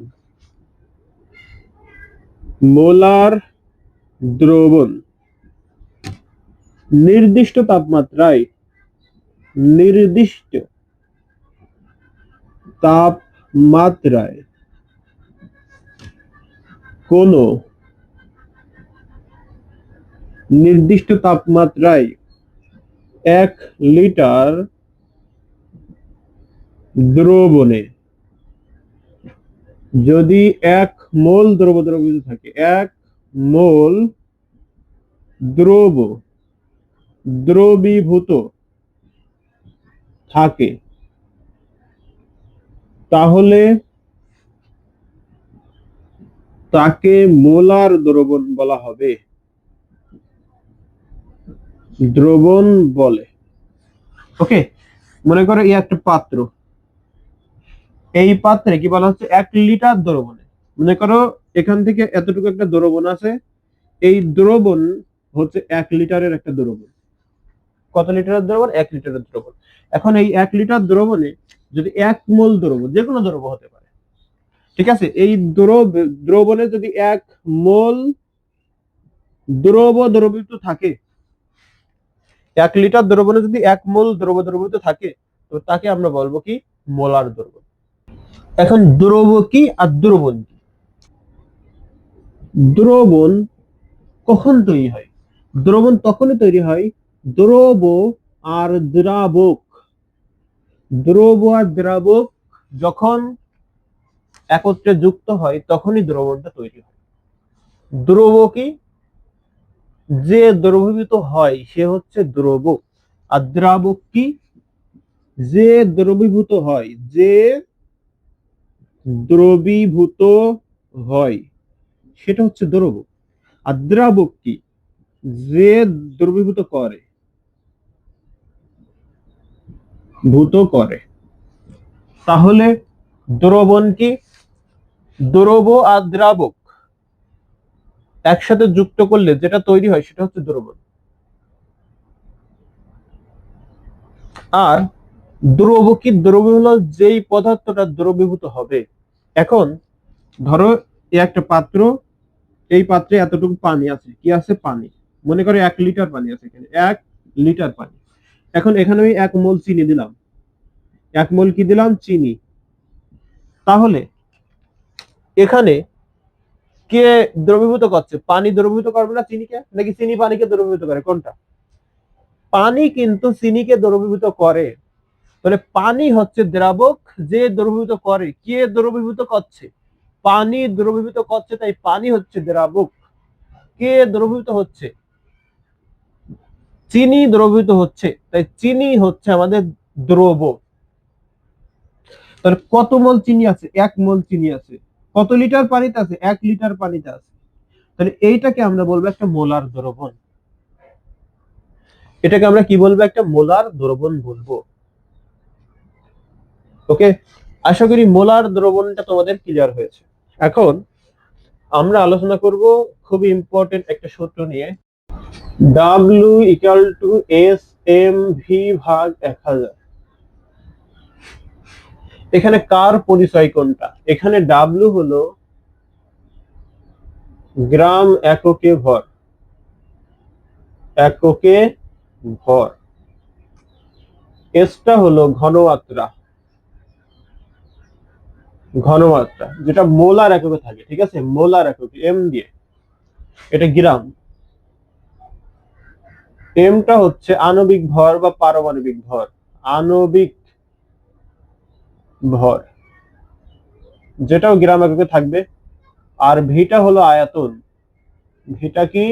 মোলার দ্রবণ নির্দিষ্ট তাপমাত্রায়, নির্দিষ্ট তাপমাত্রায় কোন, নির্দিষ্ট তাপমাত্রায় 1 লিটার দ্রবণে যদি 1 মোল দ্রবীভূত থাকে, 1 মোল দ্রবীভূত থাকে, তাহলে তাকে মোলার দ্রবণ বলা হবে, দ্রবণ বলে। ওকে, মনে করো এই একটা পাত্র, এই পাত্রে কি বলা হচ্ছে 1 লিটার দ্রবণে, মনে করো এখান থেকে এতটুকু একটা দ্রবণ আছে, এই দ্রবণ হচ্ছে 1 লিটারের একটা দ্রবণ। কত লিটারের দ্রবণ? 1 লিটারের দ্রবণ। এখন এই 1 লিটার দ্রবণে যদি 1 মোল দ্রবণ, যে কোনো দ্রব হতে পারে, ঠিক আছে, এই দ্রবণে যদি 1 মোল দ্রবীভূত থাকে, 1 লিটার দ্রবণে যদি 1 মোল দ্রবীভূত থাকে, তো তাকে আমরা বলবো কি? মোলার দ্রবণ। এখন দ্রব কি আর দ্রবণ কি? দ্রবণ কখন তৈরি হয়? দ্রবণ তখনই তৈরি হয় দ্রব আর দ্রাবক, দ্রব আর দ্রাবক যখন একত্রে যুক্ত হয় তখনই দ্রবণটা তৈরি হয়। দ্রব কি? যে দ্রবীভূত হয় সে হচ্ছে দ্রব। আর দ্রাবক কি? যে দ্রবীভূত হয়, যে দ্রবীভূত হয় সেটা হচ্ছে দ্রব। আর দ্রাবক কি? যে দ্রবীভূত করে, ভূত করে। তাহলে দ্রবণ কি? দ্রব আর দ্রাবক একসাথে যুক্ত করলে যেটা তৈরি হয় সেটা হচ্ছে দ্রবণ। আর দ্রব কি? দ্রব হলো যেই পদার্থটা দ্রবীভূত হবে। এখন ধরো একটা পাত্র, এই পাত্রে এতটুকু পানি আছে। কি আছে? পানি। মনে করো 1 লিটার পানি আছে এখানে, 1 লিটার পানি। এখন এখানে আমি 1 মোল চিনি দিলাম। 1 মোল কি দিলাম? চিনি। তাহলে এখানে কে দ্রবীভূত করছে? পানি দ্রবীভূত করবে না চিনিকে, নাকি চিনি পানিকে দ্রবীভূত করে? কোনটা? পানি কিন্তু চিনিকে দ্রবীভূত করে। তাহলে পানি হচ্ছে দ্রাবক, যে দ্রবীভূত করে। কে দ্রবীভূত করছে? পানি দ্রবীভূত করছে, তাই পানি হচ্ছে দ্রাবক। কে দ্রবীভূত হচ্ছে? চিনি দ্রবীভূত হচ্ছে, তাই চিনি হচ্ছে আমাদের দ্রব। তাহলে কত মোল চিনি আছে? 1 মোল চিনি আছে। কত লিটার পানিতে আছে? 1 লিটার পানিতে আছে। তাহলে এইটাকে আমরা বলবো একটা মোলার দ্রবণ। এটাকে আমরা কি বলবো? একটা মোলার দ্রবণ বলবো। ওকে, আশা করি মোলার দ্রবণটা তোমাদের ক্লিয়ার হয়েছে। এখন আমরা আলোচনা করব খুবই ইম্পর্টেন্ট একটা সূত্র নিয়ে, W equal to S M V ভাগ 1000। এখানে কার পরিচয় কোনটা? এখানে W হলো গ্রাম এককে ভর, এককে ভর। এসটা হলো ঘনমাত্রা, ঘনমাত্রা যেটা মোলার এককে থাকে, ঠিক আছে, মোলার এককে এম দিয়ে, এটা গ্রাম। এমটা হচ্ছে আণবিক ভর বা পারমাণবিক ভর, আণবিক ভর, যেটাও গ্রাম এককে থাকবে। আর ভিটা হলো আয়তন, ভিটা কি?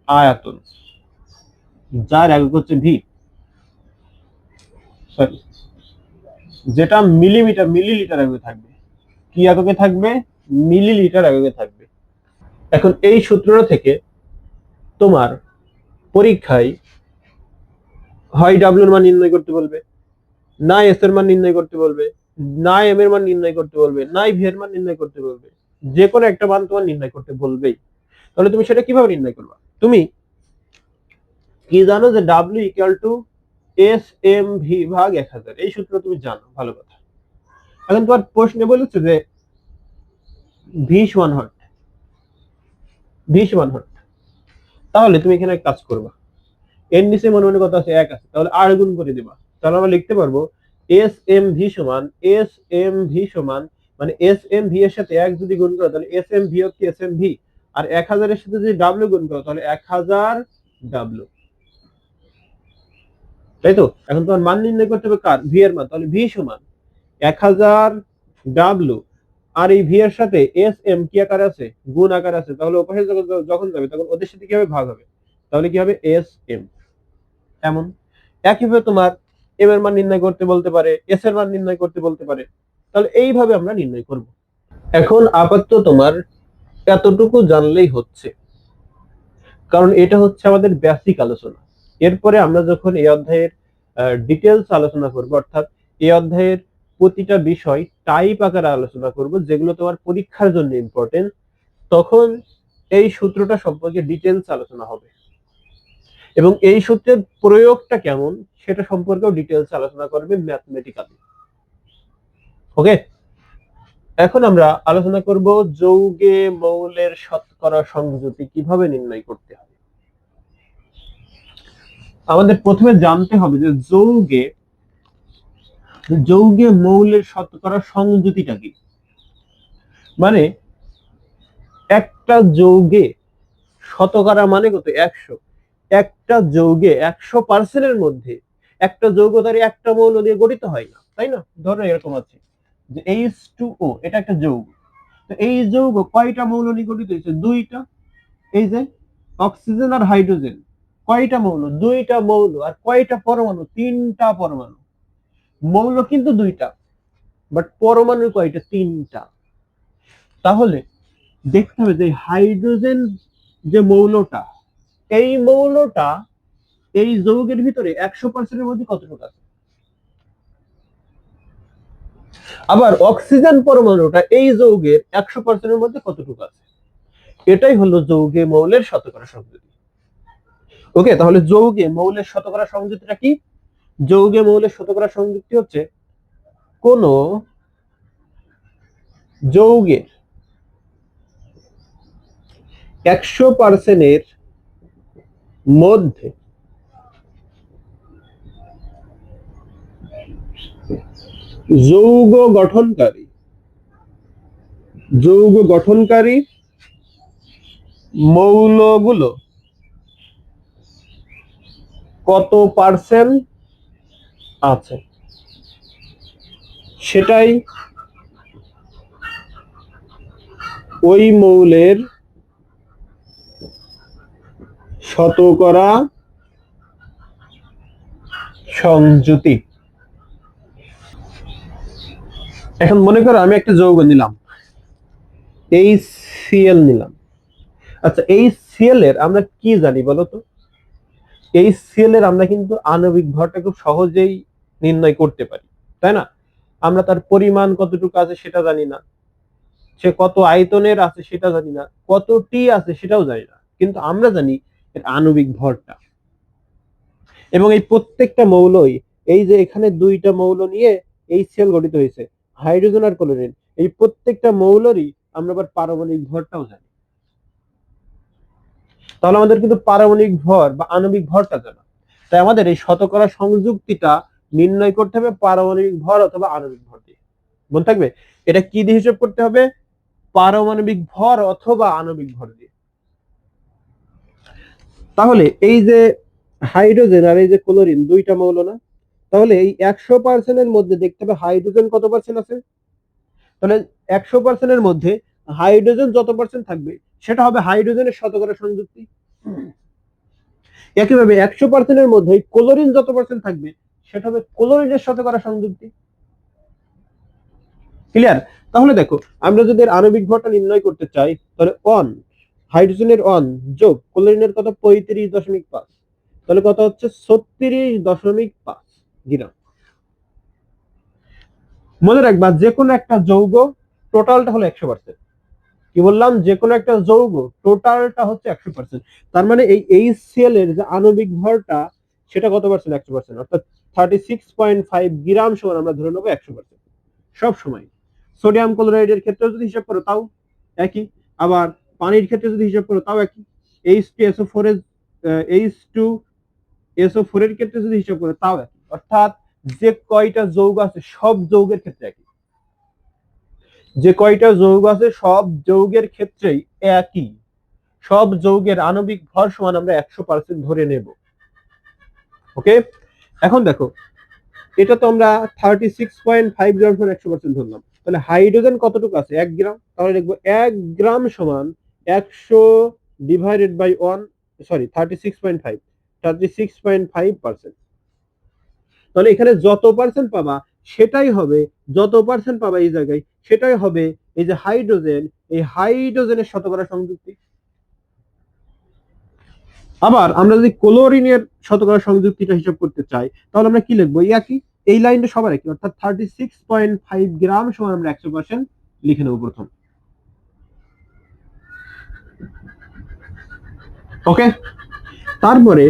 আয়তন, যার একক হচ্ছে ভি। সরি, যেটা মিলিমিটার, মিলিলিটার এককে থাকবে। কি এককে থাকবে? মিলিলিটার এককে থাকবে। এখন এই সূত্রটা থেকে তোমার পরীক্ষায় হয় ডাব্লিউ এর মান নির্ণয় করতে বলবে, না এস এর মান নির্ণয় করতে বলবে, না এম এর মান নির্ণয় করতে বলবে, না ভি এর মান নির্ণয় করতে বলবে। যে কোনো একটা মান তোমার নির্ণয় করতে বলবেই। তাহলে তুমি সেটা কিভাবে নির্ণয় করবা? তুমি কি জানো যে W equal to S M V ভাগ 1000, এই সূত্র তুমি জানো, ভালো কথা। এখন তোমার প্রশ্নে বলেছে যে ভি সমান হট, ভি সমান হট। তাহলে তুমি এখানে কাজ করবা, এর নিচে মনে মনে কত আছে? 1 আছে, তাহলে আর গুণ করে দিবা। তাহলে আমরা লিখতে পারবো এস এম ভি সমান, এস এম ভি সমান, মানে এস এম ভি এর সাথে 1 যদি গুণ করো তাহলে এস এম ভি হচ্ছে এস এম ভি, আর 1000 এর সাথে যদি ডাব্লিউ গুণ করো তাহলে 1000 ডাব্লিউ। তাই তো? এখন তোমার মান নির্ণয় করতে হবে কার? ভি এর মান। তাহলে ভি সমান 1000 ডাব্লিউ, আর এই ভি এর সাথে এস এম কি আকার আছে? গুণ আকার আছে। তাহলে ওপাশে যখন যাবে তখন ওদের সাথে কি হবে? ভাগ হবে। তাহলে কি হবে? S M. এমন একইভাবে তোমার এম এর মান নির্ণয় করতে বলতে পারে, এস এর মান নির্ণয় করতে বলতে পারে। তাহলে এইভাবে আমরা নির্ণয় করব। এখন আপাতত তোমার এতটুকু জানলেই হচ্ছে, কারণ এটা হচ্ছে আমাদের বেসিক আলোচনা। এরপরে আমরা যখন এই অধ্যায়ের ডিটেলস আলোচনা করব, অর্থাৎ এই অধ্যায়ের প্রতিটা বিষয় টাইপ আকারে আলোচনা করব, যেগুলো তোমার পরীক্ষার জন্য ইম্পর্টেন্ট, তখন এই সূত্রটা সম্পর্কে ডিটেলস আলোচনা হবে এবং এই সূত্রের প্রয়োগটা কেমন সেটা সম্পর্কেও ডিটেলস আলোচনা করবে ম্যাথমেটিক্যালি। ওকে, এখন আমরা আলোচনা করব যৌগে মৌলের শতকরা সংযুতি কিভাবে নির্ণয় করতে হবে। আমাদের প্রথমে জানতে হবে যে যৌগে মৌলের শতকরা সংযুতিটা কি। মানে একটা যৌগে শতকরা মানে কত, 100। একটা যৌগে 100% মধ্যে একটা যৌগ তার একটা মৌল দিয়ে গঠিত হয় না, তাই না? ধরো এরকম আছে যে H2O, এটা একটা যৌগ। তো এই যৌগ কয়টা মৌল নিয়ে গঠিত হয়েছে? দুইটা। এই যে অক্সিজেন আর হাইড্রোজেন, কয়টা মৌল? দুইটা মৌল। আর কয়টা পরমাণু? তিনটা পরমাণু। মৌল কিন্তু দুইটা, বাট পরমাণু কয়টা? তিনটা। তাহলে দেখতে হবে যে হাইড্রোজেন যে মৌলটা, এই মৌলটা এই যৌগের ভিতরে 100%-এর মধ্যে কতটুকু আছে। আবার অক্সিজেন পরমাণুটা এই যৌগের 100%-এর মধ্যে কতটুকু আছে। এটাই হলো যৌগে মৌলের শতকরা সংযুতি। ওকে, তাহলে যৌগে মৌলের শতকরা সংযুতিটা কি? যৌগে মৌলের শতকরা সংযুক্তি হচ্ছে কোন যৌগের 100%-এর মধ্যে যৌগ গঠনকারী মৌলগুলো কত পার্সেন্ট আছে, সেটাই ওই মৌলের শতকরা সংযুতি। এখন মনে করো আমি একটা যৌগ নিলাম, HCl নিলাম। আচ্ছা, HCl এর আমরা কি জানি বলো তো? HCl এর আমরা কিন্তু আণবিক ভরটা খুব সহজেই নির্ণয় করতে পারি, তাই না? আমরা তার পরিমাণ কতটুকু আছে সেটা জানি না, সে কত আয়তনের আছে সেটা জানি না, কত টি আছে সেটাও জানি না, কিন্তু আমরা জানি এর আণবিক ভরটা। এবং এই প্রত্যেকটা মৌলই, এই যে এখানে দুইটা মৌল নিয়ে HCl গঠিত হয়েছে, হাইড্রোজেন আর ক্লোরিন, এই প্রত্যেকটা মৌলেরই আমরা আবার পারমাণবিক ভরটাও জানি। তাহলে আমাদের কিন্তু পারমাণবিক ভর বা আণবিক ভরটা জানা। তাই আমাদের এই শতকরা সংযুক্তিটা নির্ণয় করতে হবে পারমাণবিক ভর অথবা আণবিক ভর দিয়ে। মনে থাকবে এটা কি দিয়ে হিসাব করতে হবে? পারমাণবিক ভর অথবা আণবিক ভর দিয়ে। তাহলে এই যে হাইড্রোজেন আর এই যে ক্লোরিন দুইটা মৌল না, তাহলে এই 100%-এর মধ্যে দেখতে হবে হাইড্রোজেন কত পার্সেন্ট আছে। তাহলে 100%-এর মধ্যে হাইড্রোজেন যত পার্সেন্ট থাকবে সেটা হবে হাইড্রোজেনের শতকরা সংযুক্তি। একইভাবে 100%-এর মধ্যে ক্লোরিন যত পার্সেন্ট থাকবে সেটা হবে ক্লোরিনের শতকরা সংযুক্তি। ক্লিয়ার? তাহলে দেখো আমরা যদি আণবিক ভরটা নির্ণয় করতে চাই, তাহলে 1 হাইড্রোজেনের 1 যোগ ক্লোরিনের কত 35.5, তাহলে কত হচ্ছে 36.5 গ্রাম। মনে রাখবা যে কোনো একটা যৌগ টোটালটা হলো 100%। কি বললাম? যে কোনো একটা যৌগ টোটালটা হচ্ছে 100%। তার মানে এই HCl এর যে আণবিক ভরটা সেটা কত পার্সেন্ট? 100%, অর্থাৎ 36.5 গ্রাম সমান আমরা ধরে নেবো 100% সব সময়। সোডিয়াম ক্লোরাইডের ক্ষেত্রে যদি হিসাব করো তাও একই, আবার পানির ক্ষেত্রে যদি হিসাব করো তাও একই, H2SO4 এর H2SO4 এর ক্ষেত্রে যদি হিসাব করো তাও একই। অর্থাৎ যে কয়টা যৌগ আছে সব যৌগের ক্ষেত্রে একই, যে কয়টা যৌগ আছে সব যৌগের ক্ষেত্রেই একই। সব যৌগের আণবিক ভর সমান আমরা 100% ধরে নেব। ওকে, এখন দেখো এটা তো আমরা 36.5 গ্রাম সমান 100% ধরলাম। তাহলে হাইড্রোজেন কতটুকু আছে? 1 গ্রাম। তাহলে লিখবো 1 গ্রাম সমান 100 ডিভাইডেড বাই 1, সরি 36.5%। তাহলে এখানে যত পার্সেন্ট পাবা সেটাই হবে, যত পার্সেন্ট পাবা এই জায়গায় সেটাই হবে এই যে হাইড্রোজেন, এই হাইড্রোজেনের শতকরা সংযুক্তি। আবার আমরা যদি ক্লোরিনের শতকরা সংযুক্তিটা হিসাব করতে চাই তাহলে আমরা কি লিখবো? একই, এই লাইনটা সবার একই, অর্থাৎ 36.5 গ্রাম সমান আমরা 100% লিখে নেবো প্রথম। ওকে, তারপরে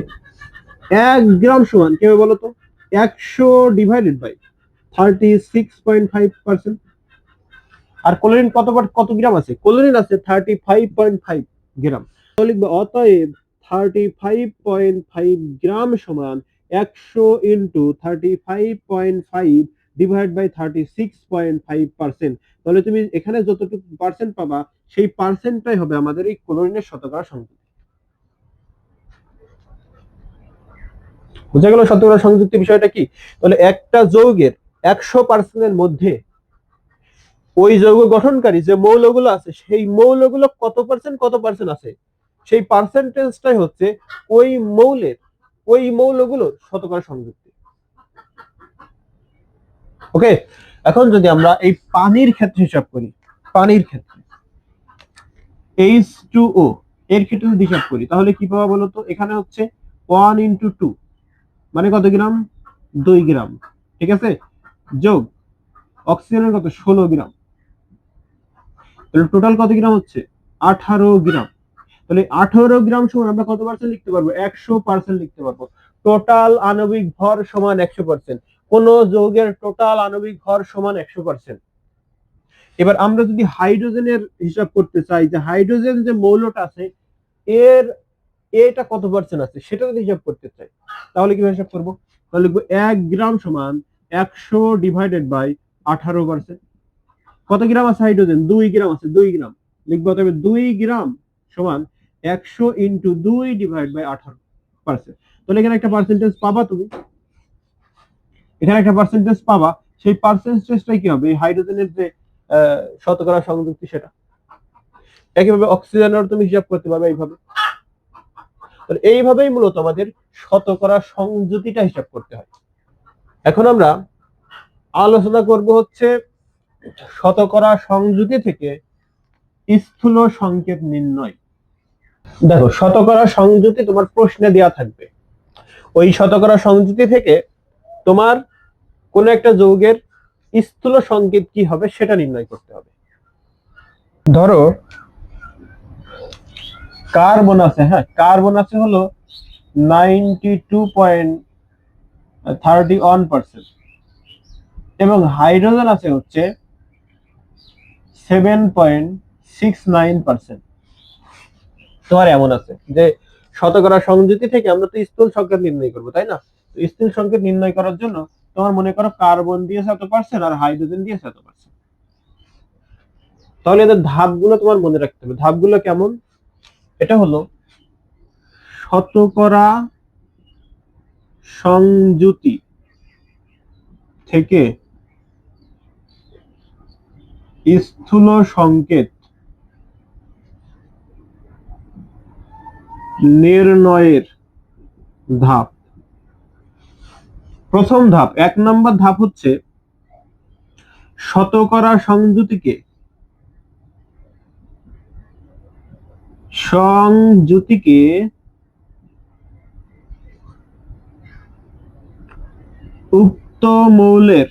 1 গ্রাম সমান কি হবে বলতো? 100 ডিভাইডেড বাই 36.5%। আর ক্লোরিন কত গ্রাম আছে? ক্লোরিন আছে 35.5 গ্রাম। তো লিখবো অতএব 35.5 গ্রাম সমান 100 ইন্টু 35.5 ডিভাইড বাই 36.5%। তাহলে তুমি এখানে যতটুকু পার্সেন্ট পাবা সেই পার্সেন্টটাই হবে আমাদের এই ক্লোরিনের শতকরা সংযুক্তি। বুঝা গেল শতকরা সংযুক্তি বিষয়টা কি? তাহলে একটা যৌগের 100% মধ্যে ওই যৌগ গঠনকারী যে মৌলগুলো আছে সেই মৌলগুলো কত পার্সেন্ট আছে সেই পার্সেন্টেজটাই হচ্ছে ওই মৌলগুলোর শতকরা সংযুক্তি। ওকে, এখন যদি আমরা এই পানির ক্ষেত্রে হিসাব করি, পানির ক্ষেত্রে H2O এর ক্ষেত্রে যদি হিসাব করি তাহলে কি পাবো বলতো? এখানে হচ্ছে 1 × 2 মানে কত গ্রাম? 2 গ্রাম। ঠিক আছে, যোগ অক্সিজেনের কত? 16 গ্রাম। তাহলে টোটাল কত গ্রাম হচ্ছে? 18 গ্রাম। তাহলে 18 গ্রাম সমান আমরা কত পার্সেন্ট লিখতে পারবো? 100% লিখতে পারবো। টোটাল আণবিক ভর সমান 100%। কোন যৌগের টোটাল আণবিক ভর সমান 100%। এবার আমরা যদি হাইড্রোজেনের হিসাব করতে চাই যে হাইড্রোজেন যে মৌলটা আছে এর এটা কত পার্সেন্ট আছে সেটা যদি হিসাব করতে চাই তাহলে কিভাবে হিসাব করবো? তাহলে লিখবো 1 গ্রাম সমান 100 ডিভাইডেড বাই 18%। কত গ্রাম আছে হাইড্রোজেন? 2 গ্রাম আছে, 2 গ্রাম। লিখবো তবে 2 গ্রাম সমান 100 ইন্টু 2 ডিভাইড বাই 18%। তাহলে এখানে একটা পার্সেন্টেজ পাবা তুমি, এখানে একটা পার্সেন্টেজ পাবা। সেই পার্সেন্টেজটাই কি হবে? হাইড্রোজেনের যে শতকরা সংযুক্তি সেটা। একইভাবে অক্সিজেনের তুমি হিসাব করতে পারবে এইভাবে। তাহলে এইভাবেই মূলত আমাদের শতকরা সংযুতিটা হিসাব করতে হয়। এখন আমরা আলোচনা করব হচ্ছে শতকরা সংযুতি থেকে স্থূল সংকেত নির্ণয়। দেখো, শতকরা সংযুতি তোমার প্রশ্নে দেওয়া থাকবে। ওই শতকরা সংযুতি থেকে তোমার কোন একটা যৌগের স্থূল সংকেত কি হবে সেটা নির্ণয় করতে হবে। ধরো কার্বন আছে, হ্যাঁ কার্বন আছে হলো 92.31% এবং হাইড্রোজেন আছে হচ্ছে 7.69%। তোমার এমন আছে যে শতকরা সংযুতি থেকে আমরা তো স্থূল সংকেত নির্ণয় করবো, তাই না? তো স্থূল সংকেত নির্ণয় করার জন্য তোমার মনে করো কার্বন দিয়েছে এত পার্সেন্ট আর হাইড্রোজেন দিয়েছে এত পার্সেন্ট। তাহলে এদের ধাপগুলো তোমার মনে রাখতে হবে। ধাপগুলো কেমন? এটা হলো শতকরা সংযুতি থেকে স্থূল সংকেত নির্ণয়ের ধাপ। প্রথম ধাপ, 1 নম্বর ধাপ হচ্ছে শতকরা সংযুতিকে উক্ত মৌলের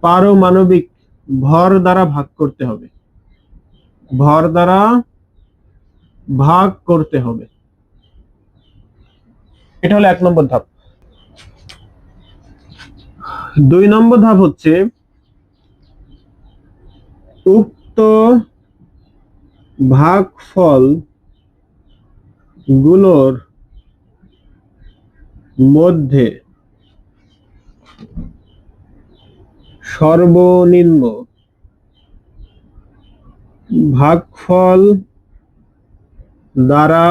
পারমাণবিক ভর দ্বারা ভাগ করতে হবে। ভর দ্বারা ভাগ করতে হবে, এটা হলো 1 নম্বর ধাপ। 2 নম্বর ধাপ হচ্ছে উক্ত ভাগফল গুলোর মধ্যে সর্বনিম্ন ভাগফল দ্বারা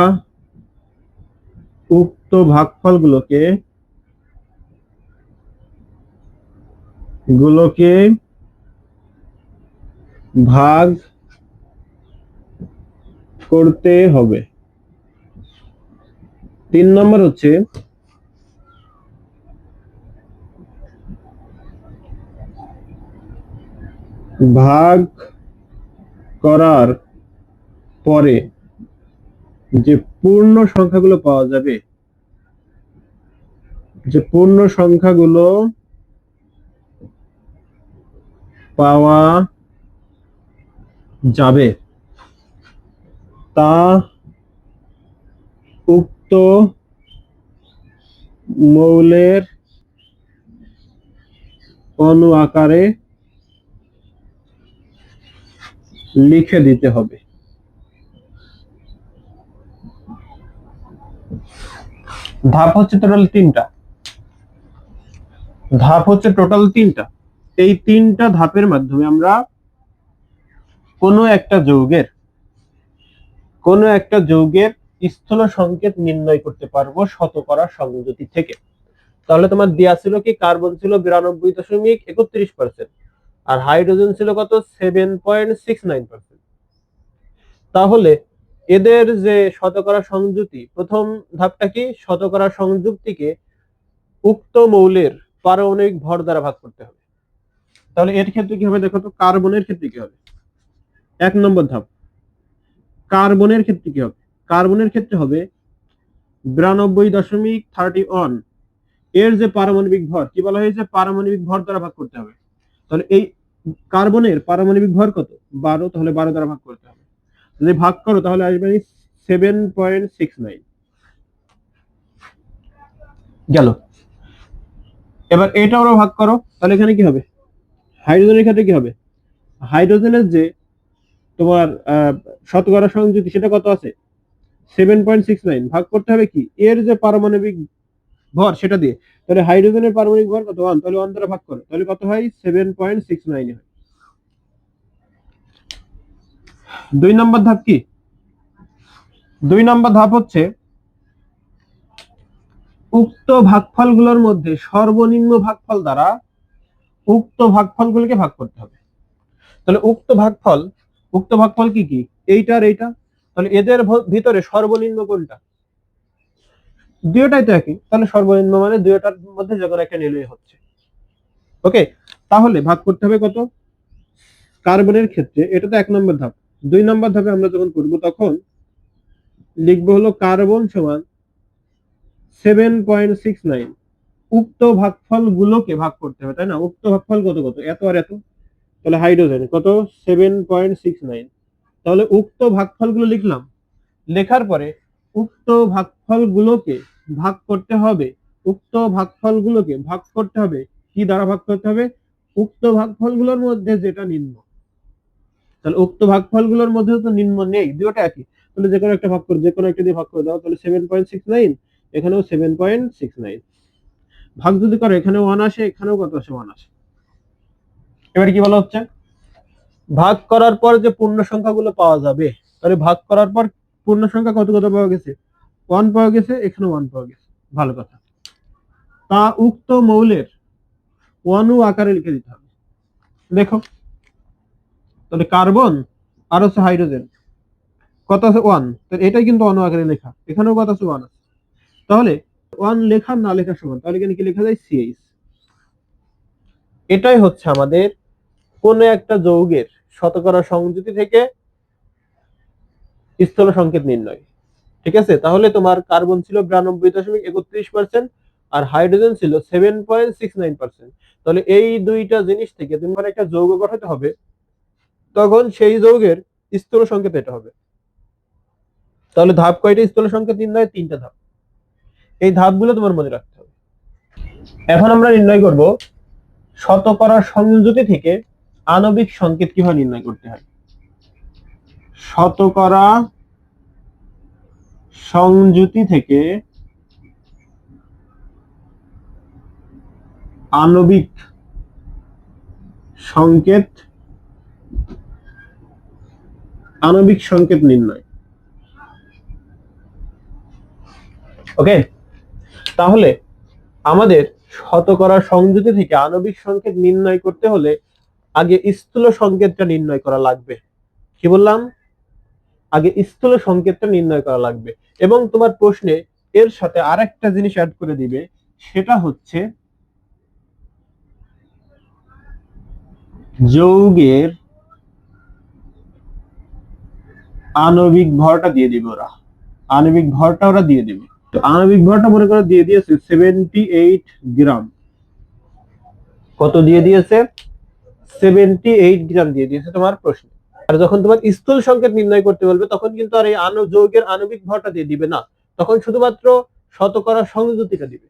উক্ত ভাগফলগুলোকে ভাগ করতে হবে। 3 নম্বর হচ্ছে ভাগ করার পরে যে পূর্ণ সংখ্যাগুলো পাওয়া যাবে, যে পূর্ণ সংখ্যাগুলো পাওয়া যাবে তা উক্ত মৌলের অণু আকারে লিখে দিতে হবে। ধাপ হচ্ছে টোটাল তিনটা। এই তিনটা ধাপের মাধ্যমে আমরা কোনো একটা যৌগের স্থূল সংকেত নির্ণয় করতে পারবো শতকরা সংযুতি থেকে। তাহলে তোমার দেয়া ছিল কি, কার্বন ছিল 92.31%, আর হাইড্রোজেন ছিল কত, 7.69%। তাহলে এদের যে শতকরা সংযুতি, প্রথম ধাপটা কি, শতকরা সংযুক্তিকে উক্ত মৌলের পারমাণবিক ভর দ্বারা ভাগ করতে হবে। তাহলে এর ক্ষেত্রে কি হবে দেখো তো, কার্বনের ক্ষেত্রে কি হবে, 1 নম্বর ধাপ। কার্বনের ক্ষেত্রে কি হবে, কার্বনের ক্ষেত্রে হবে 92.31, এর যে পারমাণবিক ভর, কি বলা হয়েছে, পারমাণবিক ভর দ্বারা ভাগ করতে হবে। তাহলে এই কার্বনের পারমাণবিক ভর কত, 12, তাহলে 12 দ্বারা ভাগ করতে হবে। যদি ভাগ করো তাহলে আসবে 7.69 গেল। এবার এটা ওরা ভাগ করো, তাহলে এখানে কি হবে, হাইড্রোজেনের ক্ষেত্রে কি হবে, হাইড্রোজেনের যে তোমার শতকরা সংযুতি সেটা কত আছে, 7.69, ভাগ করতে হবে কি, এর যে পারমাণবিক ভর সেটা দিয়ে। তাহলে হাইড্রোজেনের পারমাণবিক ভর কত, 1, তাহলে 1 দ্বারা ভাগ করো, তাহলে কত হয়, 7.69 হয়। 2 নম্বর ধাপ কি, 2 নম্বর ধাপ হচ্ছে উক্ত ভাগফলগুলোর মধ্যে সর্বনিম্ন ভাগফল দ্বারা উক্ত ভাগফলগুলোকে ভাগ করতে হবে। তাহলে উক্ত ভাগফল কি কি, এইটা আর এইটা। তাহলে এদের ভিতরে সর্বনিম্ন কোনটা, দুইটাই তো একই, তাহলে সর্বনিম্ন মানে দুইটার মধ্যে যে কোনো একটা নিলেই হচ্ছে। ওকে, তাহলে ভাগ করতে হবে কত, কার্বনের ক্ষেত্রে এটা তো 1 নম্বর ধাপ। 2 নম্বর ধাপে আমরা যখন করবো তখন লিখবো হলো কার্বন সমান 7.69, উক্ত ভাগফল গুলোকে ভাগ করতে হবে, তাই না, উক্ত ভাগফল কত কত, এত আর এত। তাহলে হাইড্রোজেন কত, 7.69। তাহলে উক্ত ভাগফল গুলো লিখলাম, লেখার পরে উক্ত ভাগফল গুলোকে ভাগ করতে হবে, কি দ্বারা ভাগ করতে হবে, উক্ত ভাগফল গুলোর মধ্যে যেটা নিম্ন। তাহলে উক্ত ভাগফল গুলোর মধ্যে তো নিম্ন নেই, দুটো একই, তাহলে যে কোনো একটা ভাগ করে, যে কোনো একটা দিয়ে ভাগ করে দাও। তাহলে 7.69, এখানেও 7.69, ভাগ যদি করো এখানে 1 আসে, এখানেও কত আসে, 1 আসে। এবারে কি বলা হচ্ছে, ভাগ করার পর যে পূর্ণ সংখ্যাগুলো পাওয়া যাবে, তাহলে ভাগ করার পর পূর্ণ সংখ্যা কত কত পাওয়া গেছে, 1 পাওয়া গেছে, এখানে 1 পাওয়া গেছে, ভালো কথা। তা উক্ত মৌলের অণু আকারে লিখে দিতে হবে। দেখো, তাহলে কার্বন আর হচ্ছে হাইড্রোজেন কত আছে, 1, তাহলে এটাই কিন্তু অণু আকারে লেখা, এখানেও কত আছে, 1 আছে। তাহলে 1 লেখা না লেখা সমান, তাহলে এখানে কি লেখা যায়, CH। এটাই হচ্ছে আমাদের কোন একটা যৌগের শতকরা সংযুতি থেকে স্থূল সংকেত নির্ণয়। ঠিক আছে, তাহলে তোমার কার্বন ছিল 92.31% আর হাইড্রোজেন ছিল 7.69%। তাহলে এই দুইটা জিনিস থেকে তোমার একটা যৌগ গঠাতে হবে, তখন সেই যৌগের স্থূল সংকেত এটা হবে। তাহলে ধাপ কয়টা, স্থূল সংকেত নির্ণয় 3টা ধাপ। এই ধাপগুলো তোমার মনে রাখতে হবে। এখন আমরা নির্ণয় করব শতকরা সংযুতি থেকে আণবিক সংকেত কিভাবে নির্ণয় করতে হয়। শতকরা সংযুতি থেকে আণবিক সংকেত নির্ণয়। ওকে, তাহলে আমাদের শতকরা সংযুতি থেকে আণবিক সংকেত নির্ণয় করতে হলে আগে স্থূল সংকেতটা নির্ণয় করা লাগবে। কি বললাম, আগে স্থূল সংকেতটা নির্ণয় করা লাগবে। এবং তোমার প্রশ্নে এর সাথে আরেকটা জিনিস অ্যাড করে দিবে, সেটা হচ্ছে যৌগের আণবিক ভরটা দিয়ে দিবে ওরা, দিয়ে দিবে। তো আণবিক ভরটা মনে করে দিয়ে দিয়েছে 78 গ্রাম। কত দিয়ে দিয়েছে, 78 গ্রাম দিয়ে দিয়েছে তোমার প্রশ্ন। আর যখন তোমার স্থূল সংকেত নির্ণয় করতে বলবে তখন কিন্তু আর এই যৌগের আণবিক ভরটা দিয়ে দিবে না, তখন শুধুমাত্র শতকরা সংযুতিটা দিবে।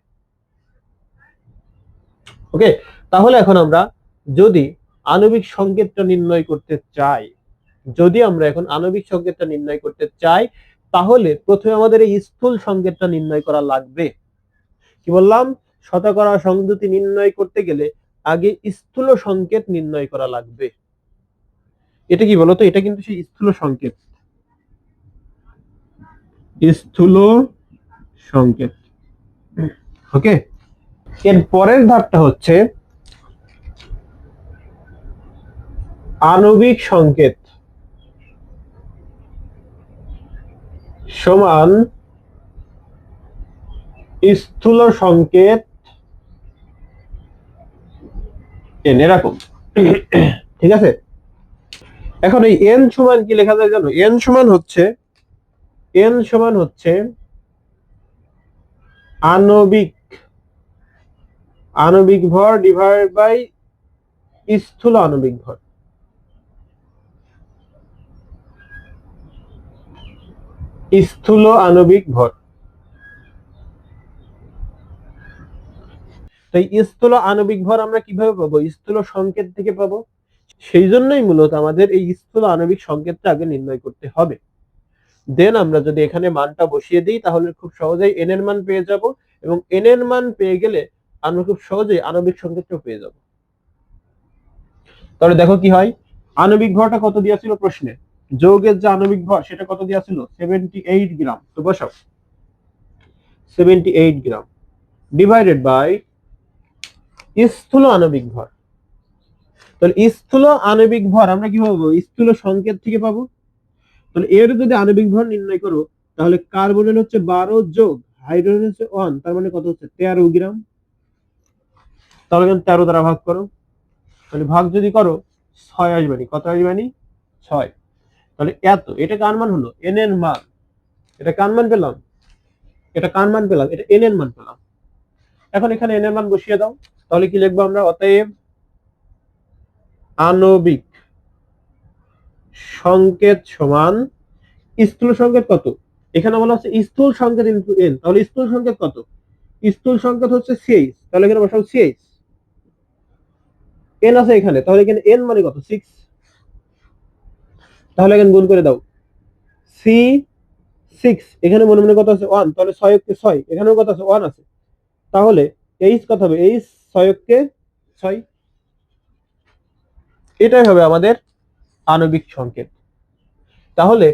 ওকে, তাহলে এখন আমরা যদি আণবিক সংকেতটা নির্ণয় করতে চাই, তাহলে প্রথমে আমাদের এই স্থূল সংকেতটা নির্ণয় করা লাগবে। কি বললাম? শতকরা সংযুতি নির্ণয় করতে গেলে আগে স্থূল সংকেত নির্ণয় করা লাগবে। এটা কি বলতো? এটা কিন্তু সেই স্থূল সংকেত। ওকে, এর পরের ধাপটা হচ্ছে আণবিক সংকেত সমান স্থূল সংকেত এন, এরকম। ঠিক আছে, এখন এই এন সমান কি লেখা যায় জানো? এন সমান হচ্ছে আণবিক ভর ডিভাইড বাই স্থূল আণবিক ভর। স্থূল আণবিক ভর, তাই স্থূল আণবিক ভর আমরা কিভাবে পাবো? স্থূল সংকেত থেকে পাবো। সেই জন্যই মূলত আমাদের এই স্থূল আণবিক সংকেতটা আগে নির্ণয় করতে হবে। দেন আমরা যদি এখানে মানটা বসিয়ে দিই তাহলে খুব সহজেই এন এর মান পেয়ে যাব, এবং এন এর মান পেয়ে গেলে আমরা খুব সহজেই আণবিক সংকেতটা পেয়ে যাব। তাহলে দেখো কি হয়, আণবিক ভরটা কত দেওয়া ছিল প্রশ্নে? যৌগের যে আণবিক ভর সেটা কত দেওয়া ছিল? 78 গ্রাম। তো বসাও 78 গ্রাম ডিভাইডেড বাই স্থূল আণবিক ভর। তাহলে স্থূল আণবিক ভর আমরা কি পাবো? স্থূল সংকেত থেকে পাবো। তাহলে এর যদি আণবিক ভর নির্ণয় করো তাহলে কার্বনের হচ্ছে 12 যোগ হাইড্রোজেন হচ্ছে 1, তার মানে কত হচ্ছে? 13 গ্রাম। তাহলে 13 দ্বারা ভাগ করো, তাহলে ভাগ যদি করো 6 আসবে। কত আসবে? 6। তাহলে এত, এটা কার মান হলো? এন এর মান। এটা কার মান পেলাম? এটা এন এর মান পেলাম। এখন এখানে এন এর মান বসিয়ে দাও, তাহলে কি লিখবো আমরা? অতএব আণবিক সংকেত সমান স্থূল সংকেত কত? এখানে বলা হচ্ছে স্থূল সংকেত ইনটু এন, তাহলে স্থূল সংকেত কত? স্থূল সংকেত হচ্ছে সিএইচ, তাহলে এখানে বসাও সিএইচ। এন আছে এখানে, তাহলে এখানে এন মানে কত? 6। তাহলে এখানে গুণ করে দাও, সি 6, এখানে মনে মনে কত আছে? 1, তাহলে 6 কে 6, এখানেও কত আছে? 1 আছে। তাহলে এইচ কত হবে? এইচ 6 কে 6। এটাই হবে আমাদের আণবিক সংকেত। তাহলে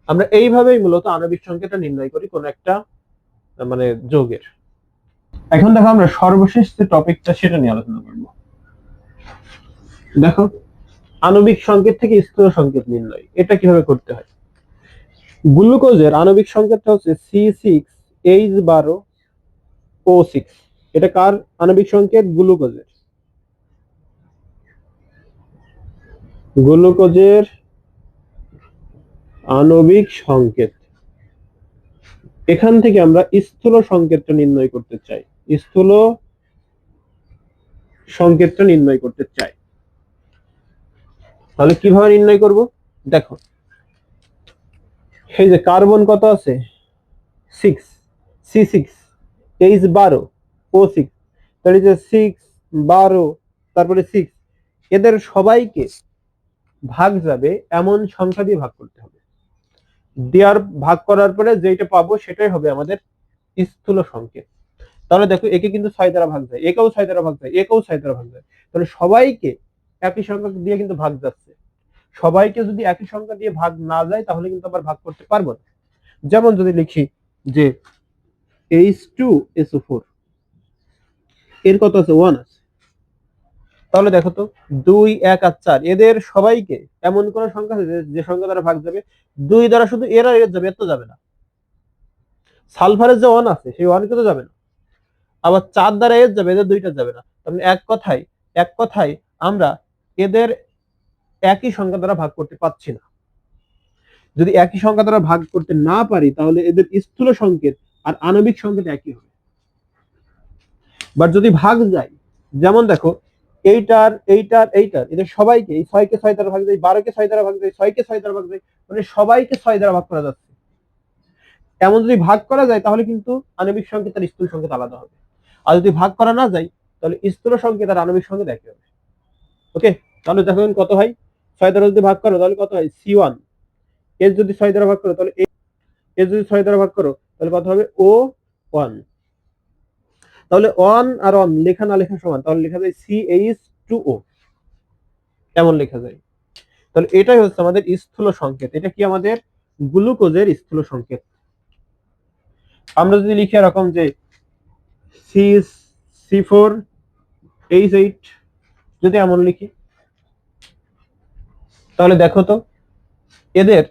আমরা এইভাবেই মূলত আণবিক সংকেতটা নির্ণয় করি কোন একটা মানে যৌগের। এখন দেখো আমরা সর্বশেষ যে টপিকটা সেটা নিয়ে আলোচনা করব। দেখো আণবিক সংকেত থেকে স্থূল সংকেত নির্ণয়, এটা কিভাবে করতে হয়? গ্লুকোজের আণবিক সংকেতটা হচ্ছে C6H12O6। এটা কার আণবিক সংকেত? গ্লুকোজের আণবিক সংকেত। এখান থেকে আমরা স্থূল সংকেতটা নির্ণয় করতে চাই। তাহলে কিভাবে নির্ণয় করব? দেখো এই যে কার্বন কত আছে? 6, C6H12O6, তাহলে যে 6 12 তারপরে 6, এদের সবাইকে ভাগ যাবে এমন সংখ্যা দিয়ে ভাগ করতে হবে। ভাগ করার পরে যেটা পাবো সেটাই হবে আমাদের স্থূল সংকেত। তাহলে দেখো একে কিন্তু 6 দ্বারা ভাগ যায়, একেও 6 দ্বারা ভাগ যায়, একেও 6 দ্বারা ভাগ যায়। তাহলে সবাইকে একই সংখ্যা দিয়ে কিন্তু ভাগ যাচ্ছে। সবাইকে যদি একই সংখ্যা দিয়ে ভাগ না যায় তাহলে কিন্তু আবার ভাগ করতে পারবো না। যেমন যদি লিখি যে H2SO4, এর কত আছে? 1 আছে। তাহলে দেখো তো 2 1 আর 4, এদের সবাইকে এমন কোন সংখ্যা আছে যে সংখ্যা দ্বারা ভাগ যাবে? 2 দ্বারা শুধু এর আর এর যাবে, এত যাবে না। সালফারের যে 1 আছে সেই 1 কিন্তু যাবে না। আবার 4 দ্বারা এর যাবে, এদের দুইটা যাবে না। তাহলে এক কথায় আমরা এদের একই সংখ্যা দ্বারা ভাগ করতে পারছি না। যদি একই সংখ্যা দ্বারা ভাগ করতে না পারি তাহলে এদের স্থূল সংকেত আর আণবিক সংকেত একই হবে। বাট যদি ভাগ যায়, যেমন দেখো এইটার এদের সবাইকে, এই 6 কে 6 দ্বারা ভাগ যায়, 12 কে 6 দ্বারা ভাগ যায়, 6 কে 6 দ্বারা ভাগ যায়, মানে সবাইকে 6 দ্বারা ভাগ করা যাচ্ছে। এমন যদি ভাগ করা যায় তাহলে কিন্তু আণবিক সংকেত আর স্থূল সংকেত আলাদা হবে। আর যদি ভাগ করা না যায় তাহলে স্থূল সংকেত আর আণবিক সংকেত একই হবে। ওকে, তাহলে দেখেন কত হয়, 6 দ্বারা যদি ভাগ করো তাহলে কত হয় C1, এর যদি 6 দ্বারা ভাগ করো তাহলে এর যদি 6 দ্বারা ভাগ করো তাহলে কত হবে O1। তাহলে 1 আর 1 লেখা না লেখা সমান, তাহলে লেখা যায় CH2O, এমন লেখা যায়। তাহলে এটাই হচ্ছে আমাদের স্থূল সংকেত, এটা কি আমাদের গ্লুকোজের স্থূল সংকেত। আমরা যদি লিখি এরকম যে C4H8, যদি এমন লিখি তাহলে দেখো তো এদের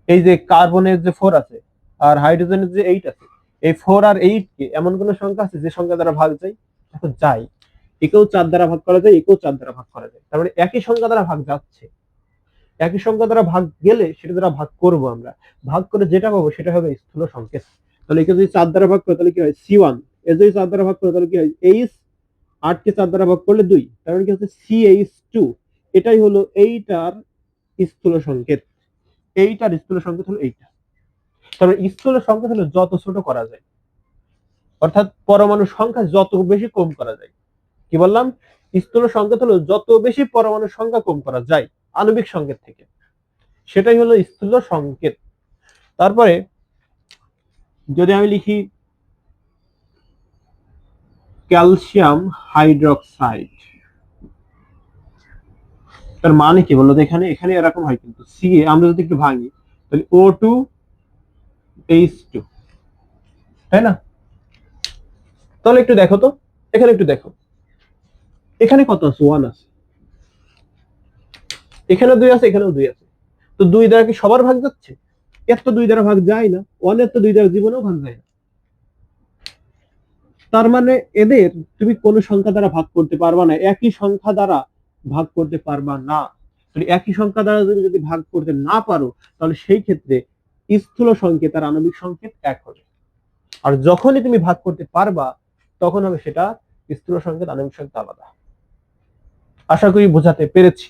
এই যে কার্বনের যে 4 আছে আর হাইড্রোজেনের যে 8 আছে, এই 4 আর 8 কে এমন কোন সংখ্যা আছে যে সংখ্যা দ্বারা ভাগ যায়? এখন যায়, একেও 4 দ্বারা ভাগ করা যায়, একেও 4 দ্বারা ভাগ করা যায়, তার মানে একই সংখ্যা দ্বারা ভাগ যাচ্ছে। একই সংখ্যা দ্বারা ভাগ গেলে সেটা দ্বারা ভাগ করব আমরা, ভাগ করে যেটা পাবো সেটা হবে স্থূল সংকেত। তাহলে একে যদি 4 দ্বারা ভাগ করে তাহলে কি হয় C1, এর যদি 4 দ্বারা ভাগ করে তাহলে কি হয় H, 8 কে 4 দ্বারা ভাগ করলে 2, তার মানে কি হচ্ছে CH2। এটাই হলো এইটার স্থূল সংকেত, এইটার স্থূল সংকেত হলো এইটা। তবে স্থূল সংকেত হলো যত ছোট করা যায়, অর্থাৎ পরমাণু সংখ্যা যত বেশি কম করা যায়। কি বললাম? স্থূল সংকেত হলো যত বেশি পরমাণুর সংখ্যা কম করা যায় আণবিক সংকেত থেকে, সেটাই হলো স্থূল সংকেত। তারপরে যদি আমি লিখি ক্যালসিয়াম হাইড্রোক্সাইড, তার মানে কি বলতো? এখানে এখানে এরকম হয় কিন্তু Ca আমরা যদি একটু ভাঙি তাহলে O2H2, তাই না? তাহলে একটু দেখো তো, এখানে একটু দেখো, এখানে কত আছে? 1 আছে, এখানে 2 আছে, এখানেও 2 আছে। তো 2 দ্বারা কি সবার ভাগ যাচ্ছে? এর তো 2 দ্বারা ভাগ যায় না, 1 এর তো 2 দ্বারা জীবনেও ভাগ যায় না। তার মানে এদের তুমি কোন সংখ্যা দ্বারা ভাগ করতে পারবা না, একই সংখ্যা দ্বারা ভাগ করতে পারবা না। একই সংখ্যা দ্বারা যদি ভাগ করতে না পারো তাহলে সেই ক্ষেত্রে স্থূল সংকেত আর আণবিক সংকেত এক হবে। আর যখনই তুমি ভাগ করতে পারবা তখন হবে সেটা স্থূল সংকেত, আণবিক সংকেত আলাদা। আশা করি বোঝাতে পেরেছি।